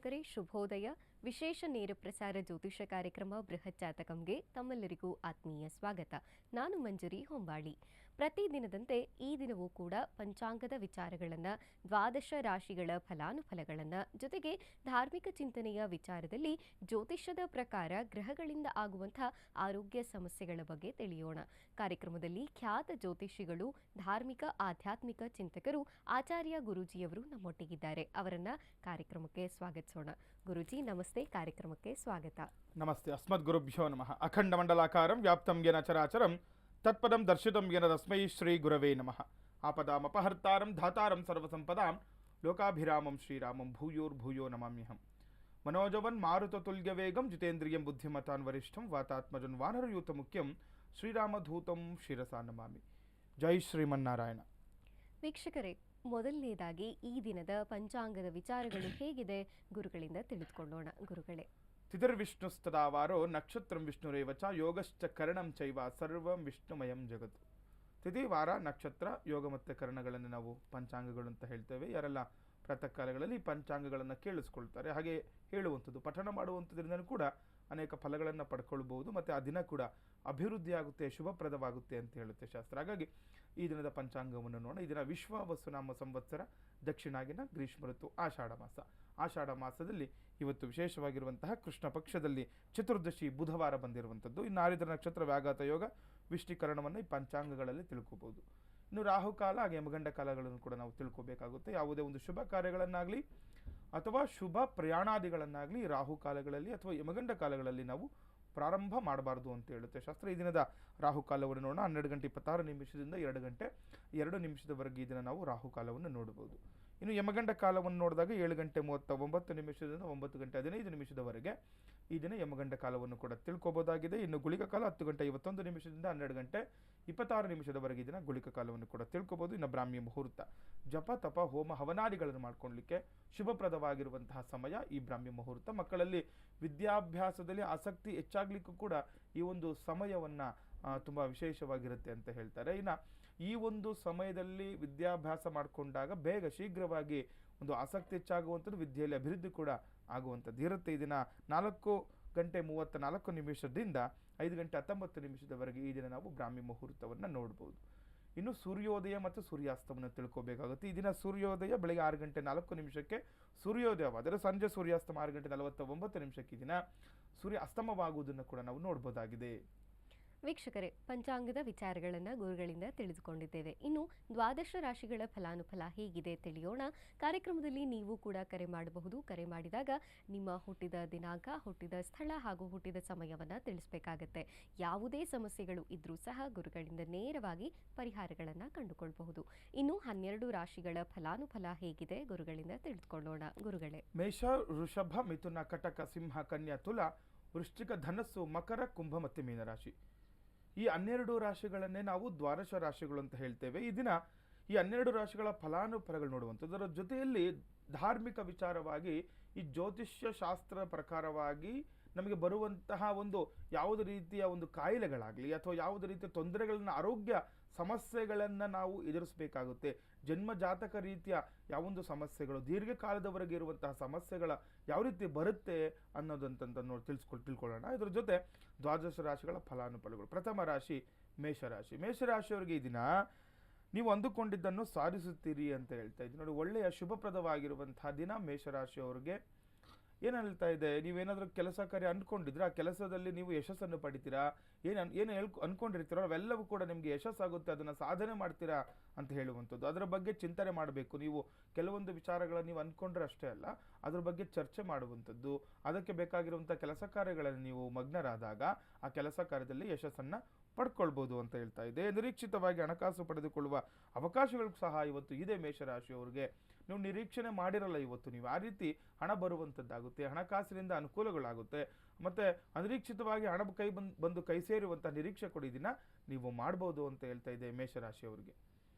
ವೀಕ್ಷಕರೇ ಶುಭೋದಯ. ವಿಶೇಷ ನೇರ ಪ್ರಸಾರ ಜ್ಯೋತಿಷ ಕಾರ್ಯಕ್ರಮ ಬೃಹತ್ ಜಾತಕಂಗೆ ತಮ್ಮೆಲ್ಲರಿಗೂ ಆತ್ಮೀಯ ಸ್ವಾಗತ. ನಾನು ಮಂಜರಿ ಹೊಂಬಾಳಿ. ಪ್ರತಿದಿನದಂತೆ ಈ ದಿನವೂ ಕೂಡ ಪಂಚಾಂಗದ ವಿಚಾರಗಳನ್ನು, ದ್ವಾದಶ ರಾಶಿಗಳ ಫಲಾನುಫಲಗಳನ್ನು, ಜೊತೆಗೆ ಧಾರ್ಮಿಕ ಚಿಂತನೆಯ ವಿಚಾರದಲ್ಲಿ ಜ್ಯೋತಿಷ್ಯದ ಪ್ರಕಾರ ಗ್ರಹಗಳಿಂದ ಆಗುವಂತಹ ಆರೋಗ್ಯ ಸಮಸ್ಯೆಗಳ ಬಗ್ಗೆ ತಿಳಿಯೋಣ. ಕಾರ್ಯಕ್ರಮದಲ್ಲಿ ಖ್ಯಾತ ಜ್ಯೋತಿಷಿಗಳು, ಧಾರ್ಮಿಕ ಆಧ್ಯಾತ್ಮಿಕ ಚಿಂತಕರು ಆಚಾರ್ಯ ಗುರೂಜಿಯವರು ನಮ್ಮೊಟ್ಟಿಗಿದ್ದಾರೆ. ಅವರನ್ನ ಕಾರ್ಯಕ್ರಮಕ್ಕೆ ಸ್ವಾಗತಿಸೋಣ. ಗುರೂಜಿ ನಮಸ್ತೆ, ಕಾರ್ಯಕ್ರಮಕ್ಕೆ ಸ್ವಾಗತ. ನಮಸ್ತೆ. ಅಸ್ಮದ್ ಗುರುಭ್ಯೋ ನಮಃ. ಅಖಂಡ ಮಂಡಲಾಕಾರಂ ವ್ಯಾಪ್ತಂ ಯೇನ ಚರಾಚರಂ ತತ್ಪದಂ ದರ್ಶಿತಂ ಯೇನ ತಸ್ಮೈ ಶ್ರೀ ಗುರವೇ ನಮಃ. ಆಪದಾಂ ಅಪಹರ್ತಾರಂ ಧಾತಾರಂ ಸರ್ವಸಂಪದಾಂ ಲೋಕಾಭಿರಾಮಂ ಶ್ರೀರಾಮಂ ಭೂಯೋರ್ಭೂಯೋ ನಮಾಮ್ಯಹಂ. ಮನೋಜವನ್ ಮಾರುತತುಲ್ಯ ವೇಗಂ ಜಿತೇಂದ್ರಿಯಂ ಬುದ್ಧಿಮತಾನ್ ವರಿಷ್ಠಂ ವಾತಾತ್ಮಜನ್ ವಾನರಯೂತ ಮುಖ್ಯಂ ಶ್ರೀರಾಮಧೂತಂ ಶಿರಸಾ ನಮಾಮಿ. ಜೈ ಶ್ರೀಮನ್ನಾರಾಯಣ. ವೀಕ್ಷಕರೇ, ಮೊದಲನೇದಾಗಿ ಈ ದಿನದ ಪಂಚಾಂಗದ ವಿಚಾರಗಳು ಹೇಗಿದೆ ಗುರುಗಳಿಂದ ತಿಳಿದುಕೊಳ್ಳೋಣ. ಗುರುಗಳೇ, ತಿಥಿರ್ವಿಷ್ಣುಸ್ತದಾವಾರೋ ನಕ್ಷತ್ರಂ ವಿಷ್ಣುರೇವಚ ಯೋಗಶ್ಚ ಕರ್ಣಂ ಚೈವ ಸರ್ವಂ ವಿಷ್ಣುಮಯಂ ಜಗತ್ತು. ತಿಥಿ, ವಾರ, ನಕ್ಷತ್ರ, ಯೋಗ ಮತ್ತು ಕರ್ಣಗಳನ್ನು ನಾವು ಪಂಚಾಂಗಗಳು ಅಂತ ಹೇಳ್ತೇವೆ. ಯಾರೆಲ್ಲ ಪ್ರಾತಃ ಕಾಲಗಳಲ್ಲಿ ಪಂಚಾಂಗಗಳನ್ನು ಕೇಳಿಸ್ಕೊಳ್ತಾರೆ, ಹಾಗೆ ಹೇಳುವಂಥದ್ದು, ಪಠಣ ಮಾಡುವಂಥದ್ರಿಂದ ಕೂಡ ಅನೇಕ ಫಲಗಳನ್ನು ಪಡ್ಕೊಳ್ಬಹುದು ಮತ್ತು ಆ ದಿನ ಕೂಡ ಅಭಿವೃದ್ಧಿ ಆಗುತ್ತೆ, ಶುಭಪ್ರದವಾಗುತ್ತೆ ಅಂತ ಹೇಳುತ್ತೆ ಶಾಸ್ತ್ರ. ಹಾಗಾಗಿ ಈ ದಿನದ ಪಂಚಾಂಗವನ್ನು ನೋಡೋಣ. ಈ ದಿನ ವಿಶ್ವಾವಸುನಾಮ ಸಂವತ್ಸರ, ದಕ್ಷಿಣಾಗಿನ ಗ್ರೀಷ್ಮ ಋತು, ಆಷಾಢ ಮಾಸ. ಆಷಾಢ ಮಾಸದಲ್ಲಿ ಇವತ್ತು ವಿಶೇಷವಾಗಿರುವಂತಹ ಕೃಷ್ಣ ಪಕ್ಷದಲ್ಲಿ ಚತುರ್ದಶಿ ಬುಧವಾರ ಬಂದಿರುವಂಥದ್ದು. ಇನ್ನು ಆರಿದ್ರ ನಕ್ಷತ್ರ, ವ್ಯಾಘಾತ ಯೋಗ, ವಿಷ್ಟಿಕರಣವನ್ನು ಈ ಪಂಚಾಂಗಗಳಲ್ಲಿ ತಿಳ್ಕೋಬಹುದು. ಇನ್ನು ರಾಹುಕಾಲ ಹಾಗೆ ಯಮಗಂಡ ಕಾಲಗಳನ್ನು ಕೂಡ ನಾವು ತಿಳ್ಕೋಬೇಕಾಗುತ್ತೆ. ಯಾವುದೇ ಒಂದು ಶುಭ ಕಾರ್ಯಗಳನ್ನಾಗಲಿ ಅಥವಾ ಶುಭ ಪ್ರಯಾಣಾದಿಗಳನ್ನಾಗಲಿ ರಾಹುಕಾಲಗಳಲ್ಲಿ ಅಥವಾ ಯಮಗಂಡ ಕಾಲಗಳಲ್ಲಿ ನಾವು ಪ್ರಾರಂಭ ಮಾಡಬಾರ್ದು ಅಂತ ಹೇಳುತ್ತೆ ಶಾಸ್ತ್ರ. ಈ ದಿನದ ರಾಹುಕಾಲವನ್ನು ನೋಡೋಣ. 12:26 2 ಗಂಟೆ 2 ನಿಮಿಷದವರೆಗೆ ಈ ದಿನ ನಾವು ರಾಹುಕಾಲವನ್ನು ನೋಡಬಹುದು. ಇನ್ನು ಯಮಗಂಡ ಕಾಲವನ್ನು ನೋಡಿದಾಗ 7:39 9:15 ಈ ದಿನ ಯಮಗಂಡ ಕಾಲವನ್ನು ಕೂಡ ತಿಳ್ಕೊಬೋದಾಗಿದೆ. ಇನ್ನು ಗುಳಿಕ ಕಾಲ 10:51 12:26 ಈ ದಿನ ಗುಳಿಕ ಕಾಲವನ್ನು ಕೂಡ ತಿಳ್ಕೊಬೋದು. ಇನ್ನು ಬ್ರಾಹ್ಮಿ ಮುಹೂರ್ತ, ಜಪ ತಪ ಹೋಮ ಹವನಾದಿಗಳನ್ನು ಮಾಡ್ಕೊಳ್ಳಲಿಕ್ಕೆ ಶುಭಪ್ರದವಾಗಿರುವಂತಹ ಸಮಯ ಈ ಬ್ರಾಹ್ಮಿ ಮುಹೂರ್ತ. ಮಕ್ಕಳಲ್ಲಿ ವಿದ್ಯಾಭ್ಯಾಸದಲ್ಲಿ ಆಸಕ್ತಿ ಹೆಚ್ಚಾಗ್ಲಿಕ್ಕೂ ಕೂಡ ಈ ಒಂದು ಸಮಯವನ್ನು ತುಂಬ ವಿಶೇಷವಾಗಿರುತ್ತೆ ಅಂತ ಹೇಳ್ತಾರೆ. ಇನ್ನು ಈ ಒಂದು ಸಮಯದಲ್ಲಿ ವಿದ್ಯಾಭ್ಯಾಸ ಮಾಡಿಕೊಂಡಾಗ ಬೇಗ ಶೀಘ್ರವಾಗಿ ಒಂದು ಆಸಕ್ತಿ ಹೆಚ್ಚಾಗುವಂಥದ್ದು, ವಿದ್ಯೆಯಲ್ಲಿ ಅಭಿವೃದ್ಧಿ ಕೂಡ ಆಗುವಂಥದ್ದು ಇರುತ್ತೆ. ಈ ದಿನ 4:34 5:19 ಈ ದಿನ ನಾವು ಬ್ರಾಹ್ಮಿ ಮುಹೂರ್ತವನ್ನು ನೋಡ್ಬೋದು. ಇನ್ನು ಸೂರ್ಯೋದಯ ಮತ್ತು ಸೂರ್ಯಾಸ್ತವನ್ನು ತಿಳ್ಕೋಬೇಕಾಗುತ್ತೆ. ಈ ದಿನ ಸೂರ್ಯೋದಯ ಬೆಳಗ್ಗೆ 6:04 ಸೂರ್ಯೋದಯವಾದರೆ ಸಂಜೆ ಸೂರ್ಯಾಸ್ತಮ 6:49 ಈ ದಿನ ಸೂರ್ಯ ಅಸ್ತಮವಾಗುವುದನ್ನು ಕೂಡ ನಾವು ನೋಡ್ಬೋದಾಗಿದೆ. ವೀಕ್ಷಕರೇ, ಪಂಚಾಂಗದ ವಿಚಾರಗಳನ್ನು ಗುರುಗಳಿಂದ ತಿಳಿದುಕೊಂಡಿದ್ದೇವೆ. ಇನ್ನು ದ್ವಾದಶ ರಾಶಿಗಳ ಫಲಾನುಫಲ ಹೇಗಿದೆ ತಿಳಿಯೋಣ. ಕಾರ್ಯಕ್ರಮದಲ್ಲಿ ನೀವು ಕೂಡ ಕರೆ ಮಾಡಬಹುದು. ಕರೆ ಮಾಡಿದಾಗ ನಿಮ್ಮ ಹುಟ್ಟಿದ ದಿನಾಂಕ, ಹುಟ್ಟಿದ ಸ್ಥಳ ಹಾಗೂ ಹುಟ್ಟಿದ ಸಮಯವನ್ನು ತಿಳಿಸಬೇಕಾಗತ್ತೆ. ಯಾವುದೇ ಸಮಸ್ಯೆಗಳು ಇದ್ರೂ ಸಹ ಗುರುಗಳಿಂದ ನೇರವಾಗಿ ಪರಿಹಾರಗಳನ್ನು ಕಂಡುಕೊಳ್ಳಬಹುದು. ಇನ್ನು 12 ರಾಶಿಗಳ ಫಲಾನುಫಲ ಹೇಗಿದೆ ಗುರುಗಳಿಂದ ತಿಳಿದುಕೊಳ್ಳೋಣ. ಗುರುಗಳೇ, ಮೇಷ, ವೃಷಭ, ಮಿಥುನ, ಕಟಕ, ಸಿಂಹ, ಕನ್ಯಾ, ತುಲ, ವೃಶ್ಚಿಕ, ಧನಸ್ಸು, ಮಕರ, ಕುಂಭ ಮತ್ತು ಮೀನರಾಶಿ. ಈ 12 ರಾಶಿಗಳನ್ನೇ ನಾವು ದ್ವಾದಶ ರಾಶಿಗಳು ಅಂತ ಹೇಳ್ತೇವೆ. ಈ ದಿನ ಈ 12 ರಾಶಿಗಳ ಫಲಾನುಫಲಗಳು ನೋಡುವಂಥದ್ದು. ಅದರ ಜೊತೆಯಲ್ಲಿ ಧಾರ್ಮಿಕ ವಿಚಾರವಾಗಿ ಈ ಜ್ಯೋತಿಷ್ಯ ಶಾಸ್ತ್ರ ಪ್ರಕಾರವಾಗಿ ನಮಗೆ ಬರುವಂತಹ ಒಂದು ಯಾವುದೇ ರೀತಿಯ ಒಂದು ಕಾಯಿಲೆಗಳಾಗಲಿ ಅಥವಾ ಯಾವುದೇ ರೀತಿಯ ತೊಂದರೆಗಳನ್ನು, ಆರೋಗ್ಯ ಸಮಸ್ಯೆಗಳನ್ನು ನಾವು ಎದುರಿಸಬೇಕಾಗುತ್ತೆ. ಜನ್ಮ ಜಾತಕ ರೀತಿಯ ಯಾವೊಂದು ಸಮಸ್ಯೆಗಳು, ದೀರ್ಘಕಾಲದವರೆಗೆ ಇರುವಂತಹ ಸಮಸ್ಯೆಗಳ ಯಾವ ರೀತಿ ಬರುತ್ತೆ ಅನ್ನೋದಂತ ತಿಳ್ಕೊಳ್ಳೋಣ. ಇದರ ಜೊತೆ ದ್ವಾದಶ ರಾಶಿಗಳ ಫಲಾನುಫಲಗಳು. ಪ್ರಥಮ ರಾಶಿ ಮೇಷರಾಶಿ. ಮೇಷರಾಶಿಯವರಿಗೆ ಈ ದಿನ ನೀವು ಅಂದುಕೊಂಡಿದ್ದನ್ನು ಸಾಧಿಸುತ್ತೀರಿ ಅಂತ ಹೇಳ್ತಾ ಇದ್ದೀನಿ. ನೋಡಿ, ಒಳ್ಳೆಯ ಶುಭಪ್ರದವಾಗಿರುವಂತಹ ದಿನ ಮೇಷರಾಶಿಯವರಿಗೆ. ಏನು ಹೇಳ್ತಾ ಇದೆ, ನೀವೇನಾದರೂ ಕೆಲಸ ಕಾರ್ಯ ಅಂದ್ಕೊಂಡಿದ್ರೆ ಆ ಕೆಲಸದಲ್ಲಿ ನೀವು ಯಶಸ್ಸನ್ನು ಪಡಿತೀರಾ. ಏನು ಅಂದ್ಕೊಂಡಿರ್ತೀರೋ ಅವೆಲ್ಲವೂ ಕೂಡ ನಿಮಗೆ ಯಶಸ್ಸಾಗುತ್ತೆ, ಅದನ್ನು ಸಾಧನೆ ಮಾಡ್ತೀರಾ ಅಂತ ಹೇಳುವಂಥದ್ದು. ಅದರ ಬಗ್ಗೆ ಚಿಂತನೆ ಮಾಡಬೇಕು. ನೀವು ಕೆಲವೊಂದು ವಿಚಾರಗಳನ್ನು ನೀವು ಅಂದ್ಕೊಂಡ್ರೆ ಅಷ್ಟೇ ಅಲ್ಲ, ಅದ್ರ ಬಗ್ಗೆ ಚರ್ಚೆ ಮಾಡುವಂಥದ್ದು, ಅದಕ್ಕೆ ಬೇಕಾಗಿರುವಂಥ ಕೆಲಸ ಕಾರ್ಯಗಳನ್ನು ನೀವು ಮಗ್ನರಾದಾಗ ಆ ಕೆಲಸ ಕಾರ್ಯದಲ್ಲಿ ಯಶಸ್ಸನ್ನು ಪಡ್ಕೊಳ್ಬೋದು ಅಂತ ಹೇಳ್ತಾ ಇದೆ. ನಿರೀಕ್ಷಿತವಾಗಿ ಹಣಕಾಸು ಪಡೆದುಕೊಳ್ಳುವ ಅವಕಾಶಗಳು ಸಹ ಇವತ್ತು ಇದೆ ಮೇಷರಾಶಿಯವರಿಗೆ. ನೀವು ನಿರೀಕ್ಷಣೆ ಮಾಡಿರಲ್ಲ ಇವತ್ತು, ನೀವು ಆ ರೀತಿ ಹಣ ಬರುವಂಥದ್ದಾಗುತ್ತೆ, ಹಣಕಾಸಿನಿಂದ ಅನುಕೂಲಗಳಾಗುತ್ತೆ, ಮತ್ತು ಅನಿರೀಕ್ಷಿತವಾಗಿ ಹಣ ಬಂದು ಕೈ ಸೇರುವಂಥ ನಿರೀಕ್ಷೆ ಕೂಡ ಇದನ್ನ ನೀವು ಮಾಡ್ಬೋದು ಅಂತ ಹೇಳ್ತಾ ಇದೆ ಮೇಷರಾಶಿಯವರಿಗೆ.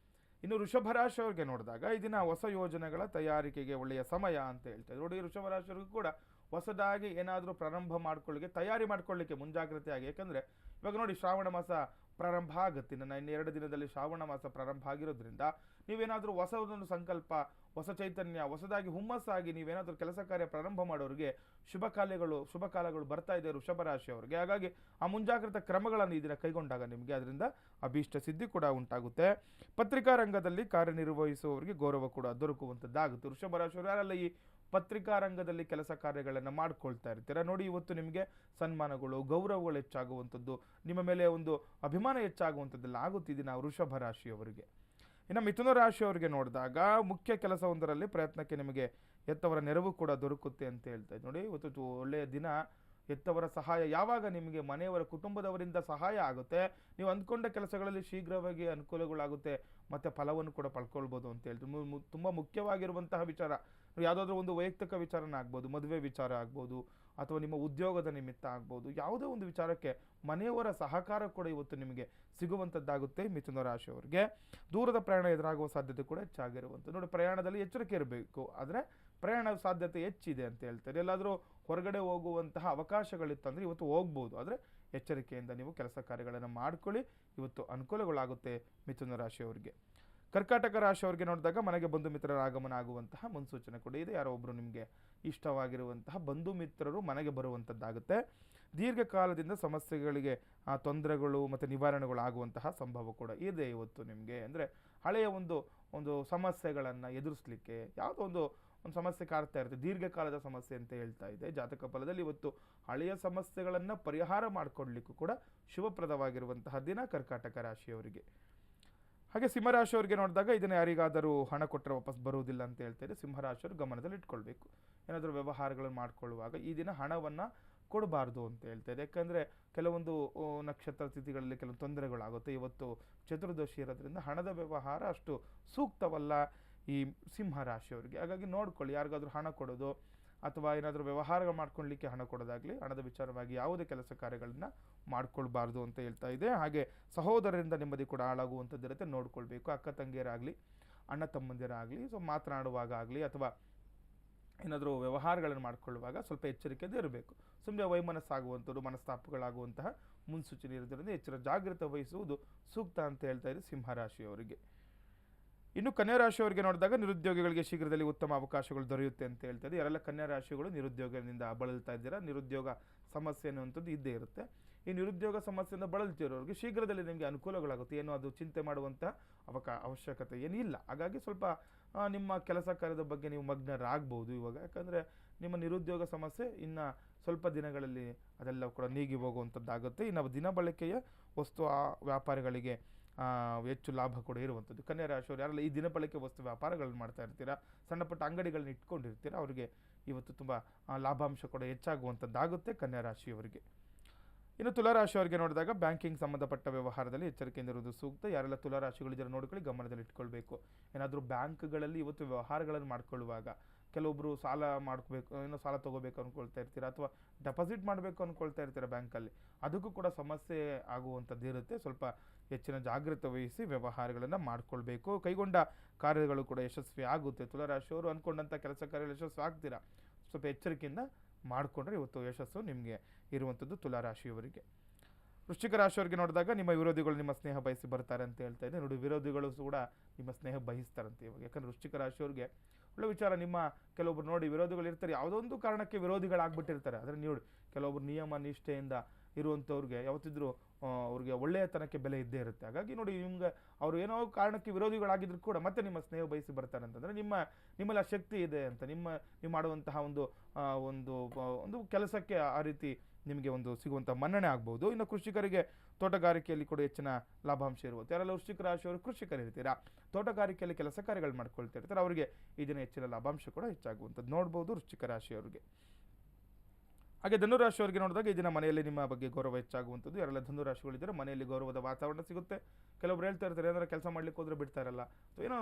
ಇನ್ನು ವೃಷಭ ರಾಶಿಯವರಿಗೆ ನೋಡಿದಾಗ ಈ ದಿನ ಹೊಸ ಯೋಜನೆಗಳ ತಯಾರಿಕೆಗೆ ಒಳ್ಳೆಯ ಸಮಯ ಅಂತ ಹೇಳ್ತಾ ನೋಡಿ. ವೃಷಭ ರಾಶಿಯವರಿಗೂ ಕೂಡ ಹೊಸದಾಗಿ ಏನಾದರೂ ಪ್ರಾರಂಭ ಮಾಡ್ಕೊಳ್ಳಿಕ್ಕೆ, ತಯಾರಿ ಮಾಡ್ಕೊಳ್ಳಿಕ್ಕೆ ಮುಂಜಾಗ್ರತೆಯಾಗಿ. ಯಾಕಂದರೆ ಇವಾಗ ನೋಡಿ, ಶ್ರಾವಣ ಮಾಸ ಪ್ರಾರಂಭ ಆಗುತ್ತೆ. ಇನ್ನು 2 ದಿನದಲ್ಲಿ ಶ್ರಾವಣ ಮಾಸ ಪ್ರಾರಂಭ ಆಗಿರೋದ್ರಿಂದ ನೀವೇನಾದರೂ ಹೊಸದೊಂದು ಸಂಕಲ್ಪ, ಹೊಸ ಚೈತನ್ಯ, ಹೊಸದಾಗಿ ಹುಮ್ಮಸ್ಸಾಗಿ ನೀವೇನಾದರೂ ಕೆಲಸ ಕಾರ್ಯ ಪ್ರಾರಂಭ ಮಾಡೋರಿಗೆ ಶುಭ ಕಾಲಗಳು ಬರ್ತಾ ಇದೆ ವೃಷಭ ರಾಶಿಯವರಿಗೆ. ಹಾಗಾಗಿ ಆ ಮುಂಜಾಗ್ರತಾ ಕ್ರಮಗಳನ್ನು ಈ ದಿನ ಕೈಗೊಂಡಾಗ ನಿಮಗೆ ಅದರಿಂದ ಅಭೀಷ್ಟ ಸಿದ್ಧಿ ಕೂಡ ಉಂಟಾಗುತ್ತೆ. ಪತ್ರಿಕಾ ರಂಗದಲ್ಲಿ ಕಾರ್ಯನಿರ್ವಹಿಸುವವರಿಗೆ ಗೌರವ ಕೂಡ ದೊರಕುವಂಥದ್ದಾಗುತ್ತೆ. ವೃಷಭ ರಾಶಿಯವರು ಯಾರೆಲ್ಲ ಈ ಪತ್ರಿಕಾ ರಂಗದಲ್ಲಿ ಕೆಲಸ ಕಾರ್ಯಗಳನ್ನು ಮಾಡ್ಕೊಳ್ತಾ ಇರ್ತೀರ ನೋಡಿ, ಇವತ್ತು ನಿಮಗೆ ಸನ್ಮಾನಗಳು, ಗೌರವಗಳು ಹೆಚ್ಚಾಗುವಂಥದ್ದು, ನಿಮ್ಮ ಮೇಲೆ ಒಂದು ಅಭಿಮಾನ ಹೆಚ್ಚಾಗುವಂಥದ್ದೆಲ್ಲ ಆಗುತ್ತಿದೆ ನಾವು ವೃಷಭ ರಾಶಿಯವರಿಗೆ. ಇನ್ನು ಮಿಥುನ ರಾಶಿಯವರಿಗೆ ನೋಡಿದಾಗ ಮುಖ್ಯ ಕೆಲಸವೊಂದರಲ್ಲಿ ಪ್ರಯತ್ನಕ್ಕೆ ನಿಮಗೆ ಎತ್ತವರ ನೆರವು ಕೂಡ ದೊರಕುತ್ತೆ ಅಂತ ಹೇಳ್ತಾ ಇದ್ದು ನೋಡಿ. ಇವತ್ತು ಒಳ್ಳೆಯ ದಿನ. ಎತ್ತವರ ಸಹಾಯ ಯಾವಾಗ ನಿಮಗೆ ಮನೆಯವರ ಕುಟುಂಬದವರಿಂದ ಸಹಾಯ ಆಗುತ್ತೆ, ನೀವು ಅಂದ್ಕೊಂಡ ಕೆಲಸಗಳಲ್ಲಿ ಶೀಘ್ರವಾಗಿ ಅನುಕೂಲಗಳಾಗುತ್ತೆ ಮತ್ತು ಫಲವನ್ನು ಕೂಡ ಪಡ್ಕೊಳ್ಬೋದು ಅಂತ ಹೇಳ್ತೀವಿ. ತುಂಬ ಮುಖ್ಯವಾಗಿರುವಂತಹ ವಿಚಾರ, ಯಾವುದಾದ್ರೂ ಒಂದು ವೈಯಕ್ತಿಕ ವಿಚಾರನ ಆಗ್ಬೋದು, ಮದುವೆ ವಿಚಾರ ಆಗ್ಬೋದು, ಅಥವಾ ನಿಮ್ಮ ಉದ್ಯೋಗದ ನಿಮಿತ್ತ ಆಗ್ಬೋದು, ಯಾವುದೇ ಒಂದು ವಿಚಾರಕ್ಕೆ ಮನೆಯವರ ಸಹಕಾರ ಕೂಡ ಇವತ್ತು ನಿಮಗೆ ಸಿಗುವಂಥದ್ದಾಗುತ್ತೆ ಮಿಥುನ ರಾಶಿಯವರಿಗೆ. ದೂರದ ಪ್ರಯಾಣ ಎದುರಾಗುವ ಸಾಧ್ಯತೆ ಕೂಡ ಹೆಚ್ಚಾಗಿರುವಂಥದ್ದು ನೋಡಿ. ಪ್ರಯಾಣದಲ್ಲಿ ಎಚ್ಚರಿಕೆ ಇರಬೇಕು, ಆದರೆ ಪ್ರಯಾಣ ಸಾಧ್ಯತೆ ಹೆಚ್ಚಿದೆ ಅಂತ ಹೇಳ್ತಾರೆ. ಎಲ್ಲಾದರೂ ಹೊರಗಡೆ ಹೋಗುವಂತಹ ಅವಕಾಶಗಳಿತ್ತಂದರೆ ಇವತ್ತು ಹೋಗ್ಬೋದು, ಆದರೆ ಎಚ್ಚರಿಕೆಯಿಂದ ನೀವು ಕೆಲಸ ಕಾರ್ಯಗಳನ್ನು ಮಾಡ್ಕೊಳ್ಳಿ, ಇವತ್ತು ಅನುಕೂಲಗಳಾಗುತ್ತೆ ಮಿಥುನ ರಾಶಿಯವರಿಗೆ. ಕರ್ಕಾಟಕ ರಾಶಿಯವರಿಗೆ ನೋಡಿದಾಗ ಮನೆಗೆ ಬಂಧು ಮಿತ್ರರ ಆಗಮನ ಆಗುವಂತಹ ಮುನ್ಸೂಚನೆ ಕೂಡ ಇದೆ. ಯಾರೋ ಒಬ್ಬರು ನಿಮಗೆ ಇಷ್ಟವಾಗಿರುವಂತಹ ಬಂಧು ಮಿತ್ರರು ಮನೆಗೆ ಬರುವಂಥದ್ದಾಗುತ್ತೆ. ದೀರ್ಘಕಾಲದಿಂದ ಸಮಸ್ಯೆಗಳಿಗೆ ತೊಂದರೆಗಳು ಮತ್ತು ನಿವಾರಣೆಗಳು ಆಗುವಂತಹ ಸಂಭವ ಕೂಡ ಇದೆ ಇವತ್ತು ನಿಮಗೆ. ಅಂದರೆ ಹಳೆಯ ಒಂದು ಸಮಸ್ಯೆಗಳನ್ನು ಎದುರಿಸಲಿಕ್ಕೆ ಯಾವುದೋ ಒಂದು ಸಮಸ್ಯೆ ಕಾಡ್ತಾ ಇರುತ್ತೆ, ದೀರ್ಘಕಾಲದ ಸಮಸ್ಯೆ ಅಂತ ಹೇಳ್ತಾ ಇದೆ ಜಾತಕ ಫಲದಲ್ಲಿ. ಇವತ್ತು ಹಳೆಯ ಸಮಸ್ಯೆಗಳನ್ನು ಪರಿಹಾರ ಮಾಡಿಕೊಡ್ಲಿಕ್ಕೂ ಕೂಡ ಶುಭಪ್ರದವಾಗಿರುವಂತಹ ದಿನ ಕರ್ಕಾಟಕ ರಾಶಿಯವರಿಗೆ. ಹಾಗೆ ಸಿಂಹರಾಶಿಯವರಿಗೆ ನೋಡಿದಾಗ ಇದನ್ನು ಯಾರಿಗಾದರೂ ಹಣ ಕೊಟ್ಟರೆ ವಾಪಸ್ ಬರುವುದಿಲ್ಲ ಅಂತ ಹೇಳ್ತಾರೆ. ಸಿಂಹರಾಶಿಯವರು ಗಮನದಲ್ಲಿ ಇಟ್ಕೊಳ್ಬೇಕು, ಏನಾದರೂ ವ್ಯವಹಾರಗಳನ್ನು ಮಾಡಿಕೊಳ್ಳುವಾಗ ಈ ದಿನ ಹಣವನ್ನು ಕೊಡಬಾರ್ದು ಅಂತ ಹೇಳ್ತಾರೆ. ಯಾಕಂದರೆ ಕೆಲವೊಂದು ನಕ್ಷತ್ರ ತಿಥಿಗಳಲ್ಲಿ ಕೆಲವು ತೊಂದರೆಗಳಾಗುತ್ತೆ. ಇವತ್ತು ಚತುರ್ದಶಿ ಇರೋದ್ರಿಂದ ಹಣದ ವ್ಯವಹಾರ ಅಷ್ಟು ಸೂಕ್ತವಲ್ಲ ಈ ಸಿಂಹರಾಶಿಯವರಿಗೆ. ಹಾಗಾಗಿ ನೋಡ್ಕೊಳ್ಳಿ, ಯಾರಿಗಾದ್ರೂ ಹಣ ಕೊಡೋದು ಅಥವಾ ಏನಾದರೂ ವ್ಯವಹಾರಗಳು ಮಾಡ್ಕೊಳ್ಳಿಕ್ಕೆ ಹಣ ಕೊಡೋದಾಗಲಿ, ಹಣದ ವಿಚಾರವಾಗಿ ಯಾವುದೇ ಕೆಲಸ ಕಾರ್ಯಗಳನ್ನ ಮಾಡ್ಕೊಳ್ಬಾರ್ದು ಅಂತ ಹೇಳ್ತಾ ಇದೆ. ಹಾಗೆ ಸಹೋದರರಿಂದ ನೆಮ್ಮದಿ ಕೂಡ ಹಾಳಾಗುವಂಥದ್ದಿರುತ್ತೆ, ನೋಡ್ಕೊಳ್ಬೇಕು. ಅಕ್ಕ ತಂಗಿಯರಾಗಲಿ, ಅಣ್ಣ ತಮ್ಮಂದಿರಾಗಲಿ, ಮಾತನಾಡುವಾಗ ಆಗಲಿ ಅಥವಾ ಏನಾದರೂ ವ್ಯವಹಾರಗಳನ್ನು ಮಾಡ್ಕೊಳ್ಳುವಾಗ ಸ್ವಲ್ಪ ಎಚ್ಚರಿಕೆಯಿಂದ ಇರಬೇಕು. ಸುಮ್ಮನೆ ವೈಮನಸ್ಸಾಗುವಂಥದ್ದು, ಮನಸ್ತಾಪಗಳಾಗುವಂತಹ ಮುನ್ಸೂಚನೆ ಇರೋದ್ರಿಂದ ಎಚ್ಚರ ಜಾಗೃತ ವಹಿಸುವುದು ಸೂಕ್ತ ಅಂತ ಹೇಳ್ತಾ ಇದೆ ಸಿಂಹರಾಶಿಯವರಿಗೆ. ಇನ್ನು ಕನ್ಯಾ ರಾಶಿಯವರಿಗೆ ನೋಡಿದಾಗ ನಿರುದ್ಯೋಗಿಗಳಿಗೆ ಶೀಘ್ರದಲ್ಲಿ ಉತ್ತಮ ಅವಕಾಶಗಳು ದೊರೆಯುತ್ತೆ ಅಂತ ಹೇಳ್ತಾರೆ. ಯಾರೆಲ್ಲ ಕನ್ಯಾ ರಾಶಿಗಳು ನಿರುದ್ಯೋಗದಿಂದ ಬಳಲ್ತಾ ಇದ್ದೀರಾ, ನಿರುದ್ಯೋಗ ಸಮಸ್ಯೆ ಅನ್ನುವಂಥದ್ದು ಇದ್ದೇ ಇರುತ್ತೆ. ಈ ನಿರುದ್ಯೋಗ ಸಮಸ್ಯೆಯಿಂದ ಬಳಲ್ತಿರೋರಿಗೆ ಶೀಘ್ರದಲ್ಲಿ ನಿಮಗೆ ಅನುಕೂಲಗಳಾಗುತ್ತೆ, ಏನು ಅದು ಚಿಂತೆ ಮಾಡುವಂಥ ಅವಶ್ಯಕತೆ ಏನಿಲ್ಲ. ಹಾಗಾಗಿ ಸ್ವಲ್ಪ ನಿಮ್ಮ ಕೆಲಸ ಕಾರ್ಯದ ಬಗ್ಗೆ ನೀವು ಮಗ್ನರಾಗ್ಬೋದು ಇವಾಗ. ಯಾಕಂದರೆ ನಿಮ್ಮ ನಿರುದ್ಯೋಗ ಸಮಸ್ಯೆ ಇನ್ನು ಸ್ವಲ್ಪ ದಿನಗಳಲ್ಲಿ ಅದೆಲ್ಲ ಕೂಡ ನೀಗಿ ಹೋಗುವಂಥದ್ದಾಗುತ್ತೆ. ಇನ್ನು ದಿನ ಬಳಕೆಯ ವಸ್ತು ವ್ಯಾಪಾರಿಗಳಿಗೆ ಹೆಚ್ಚು ಲಾಭ ಕೂಡ ಇರುವಂಥದ್ದು. ಕನ್ಯಾ ರಾಶಿಯವರು ಯಾರೆಲ್ಲ ಈ ದಿನಬಳಕೆ ವಸ್ತು ವ್ಯಾಪಾರಗಳನ್ನು ಮಾಡ್ತಾ ಇರ್ತೀರಾ, ಸಣ್ಣ ಪುಟ್ಟ ಅಂಗಡಿಗಳನ್ನ ಇಟ್ಕೊಂಡಿರ್ತೀರ, ಅವರಿಗೆ ಇವತ್ತು ತುಂಬ ಲಾಭಾಂಶ ಕೂಡ ಹೆಚ್ಚಾಗುವಂಥದ್ದಾಗುತ್ತೆ ಕನ್ಯಾ ರಾಶಿಯವರಿಗೆ. ಇನ್ನು ತುಲಾರಾಶಿಯವರಿಗೆ ನೋಡಿದಾಗ ಬ್ಯಾಂಕಿಂಗ್ ಸಂಬಂಧಪಟ್ಟ ವ್ಯವಹಾರದಲ್ಲಿ ಎಚ್ಚರಿಕೆಯಿಂದ ಇರುವುದು ಸೂಕ್ತ. ಯಾರೆಲ್ಲ ತುಲಾರಾಶಿಗಳಿದ್ದಾರೆ ನೋಡ್ಕೊಳ್ಳಿ, ಗಮನದಲ್ಲಿ ಇಟ್ಕೊಳ್ಬೇಕು. ಏನಾದರೂ ಬ್ಯಾಂಕ್ಗಳಲ್ಲಿ ಇವತ್ತು ವ್ಯವಹಾರಗಳನ್ನು ಮಾಡ್ಕೊಳ್ಳುವಾಗ ಕೆಲವೊಬ್ಬರು ಸಾಲ ಮಾಡ್ಕೋಬೇಕು, ಏನೋ ಸಾಲ ತೊಗೋಬೇಕು ಅಂದ್ಕೊಳ್ತಾ ಇರ್ತೀರ ಅಥವಾ ಡೆಪಾಸಿಟ್ ಮಾಡಬೇಕು ಅಂದ್ಕೊಳ್ತಾ ಇರ್ತೀರ ಬ್ಯಾಂಕಲ್ಲಿ, ಅದಕ್ಕೂ ಕೂಡ ಸಮಸ್ಯೆ ಆಗುವಂಥದ್ದು ಇರುತ್ತೆ. ಸ್ವಲ್ಪ ಹೆಚ್ಚಿನ ಜಾಗೃತೆ ವಹಿಸಿ ವ್ಯವಹಾರಗಳನ್ನು ಮಾಡಿಕೊಳ್ಬೇಕು. ಕೈಗೊಂಡ ಕಾರ್ಯಗಳು ಕೂಡ ಯಶಸ್ವಿ ಆಗುತ್ತೆ. ತುಲಾರಾಶಿಯವರು ಅಂದ್ಕೊಂಡಂಥ ಕೆಲಸ ಕಾರ್ಯಗಳು ಯಶಸ್ವಿ ಆಗ್ತೀರಾ, ಸ್ವಲ್ಪ ಎಚ್ಚರಿಕೆಯಿಂದ ಮಾಡಿಕೊಂಡ್ರೆ ಇವತ್ತು ಯಶಸ್ಸು ನಿಮಗೆ ಇರುವಂಥದ್ದು ತುಲಾರಾಶಿಯವರಿಗೆ. ವೃಶ್ಚಿಕ ರಾಶಿಯವರಿಗೆ ನೋಡಿದಾಗ ನಿಮ್ಮ ವಿರೋಧಿಗಳು ನಿಮ್ಮ ಸ್ನೇಹ ಬಯಸಿ ಬರ್ತಾರೆ ಅಂತ ಹೇಳ್ತಾ ಇದೆ ನೋಡಿ. ವಿರೋಧಿಗಳು ಕೂಡ ನಿಮ್ಮ ಸ್ನೇಹ ಬಯಸ್ತಾರಂತೆ ಇವಾಗ. ಯಾಕಂದರೆ ವೃಶ್ಚಿಕ ರಾಶಿಯವರಿಗೆ ಒಳ್ಳೆ ವಿಚಾರ. ನಿಮ್ಮ ಕೆಲವೊಬ್ರು ನೋಡಿ ವಿರೋಧಿಗಳು ಇರ್ತಾರೆ, ಯಾವುದೋ ಒಂದು ಕಾರಣಕ್ಕೆ ವಿರೋಧಿಗಳಾಗ್ಬಿಟ್ಟಿರ್ತಾರೆ. ಆದರೆ ನೀವು ಕೆಲವೊಬ್ರು ನಿಯಮ ನಿಷ್ಠೆಯಿಂದ ಇರುವಂಥವ್ರಿಗೆ ಯಾವತ್ತಿದ್ರೂ ಅವ್ರಿಗೆ ಒಳ್ಳೆಯತನಕ್ಕೆ ಬೆಲೆ ಇದ್ದೇ ಇರುತ್ತೆ. ಹಾಗಾಗಿ ನೋಡಿ, ನಿಮ್ಗೆ ಅವರು ಏನೋ ಕಾರಣಕ್ಕೆ ವಿರೋಧಿಗಳಾಗಿದ್ರು ಕೂಡ ಮತ್ತೆ ನಿಮ್ಮ ಸ್ನೇಹ ಬಯಸಿ ಬರ್ತಾರೆ ಅಂತಂದರೆ ನಿಮ್ಮಲ್ಲಿ ಆ ಶಕ್ತಿ ಇದೆ ಅಂತ, ನೀವು ಮಾಡುವಂತಹ ಒಂದು ಕೆಲಸಕ್ಕೆ ಆ ರೀತಿ ನಿಮಗೆ ಒಂದು ಸಿಗುವಂಥ ಮನ್ನಣೆ ಆಗ್ಬೋದು. ಇನ್ನು ಕೃಷಿಕರಿಗೆ ತೋಟಗಾರಿಕೆಯಲ್ಲಿ ಕೂಡ ಹೆಚ್ಚಿನ ಲಾಭಾಂಶ ಇರುತ್ತೆ. ಯಾರೆಲ್ಲ ವೃಶ್ಚಿಕ ರಾಶಿಯವರು ಕೃಷಿಕರಿರ್ತೀರಾ, ತೋಟಗಾರಿಕೆಯಲ್ಲಿ ಕೆಲಸ ಕಾರ್ಯಗಳು ಮಾಡ್ಕೊಳ್ತಾ ಇರ್ತಾರೆ, ಅವರಿಗೆ ಈ ದಿನ ಹೆಚ್ಚಿನ ಲಾಭಾಂಶ ಕೂಡ ಹೆಚ್ಚಾಗುವಂಥದ್ದು ನೋಡ್ಬೋದು ವೃಶ್ಚಿಕ ರಾಶಿಯವರಿಗೆ. ಹಾಗೆ ಧನುರಾಶಿಯವರಿಗೆ ನೋಡಿದಾಗ ಈ ದಿನ ಮನೆಯಲ್ಲಿ ನಿಮ್ಮ ಬಗ್ಗೆ ಗೌರವ ಹೆಚ್ಚಾಗುವಂಥದ್ದು. ಯಾರೆಲ್ಲ ಧನುರಾಶಿಗಳಿದ್ದರೆ ಮನೆಯಲ್ಲಿ ಗೌರವದ ವಾತಾವರಣ ಸಿಗುತ್ತೆ. ಕೆಲವರು ಹೇಳ್ತಾ ಇರ್ತಾರೆ, ಏನಾದ್ರು ಕೆಲಸ ಮಾಡ್ಲಿಕ್ಕೆ ಹೋದ್ರೆ ಬಿಡ್ತಾ ಇರಲ್ಲ, ಏನೋ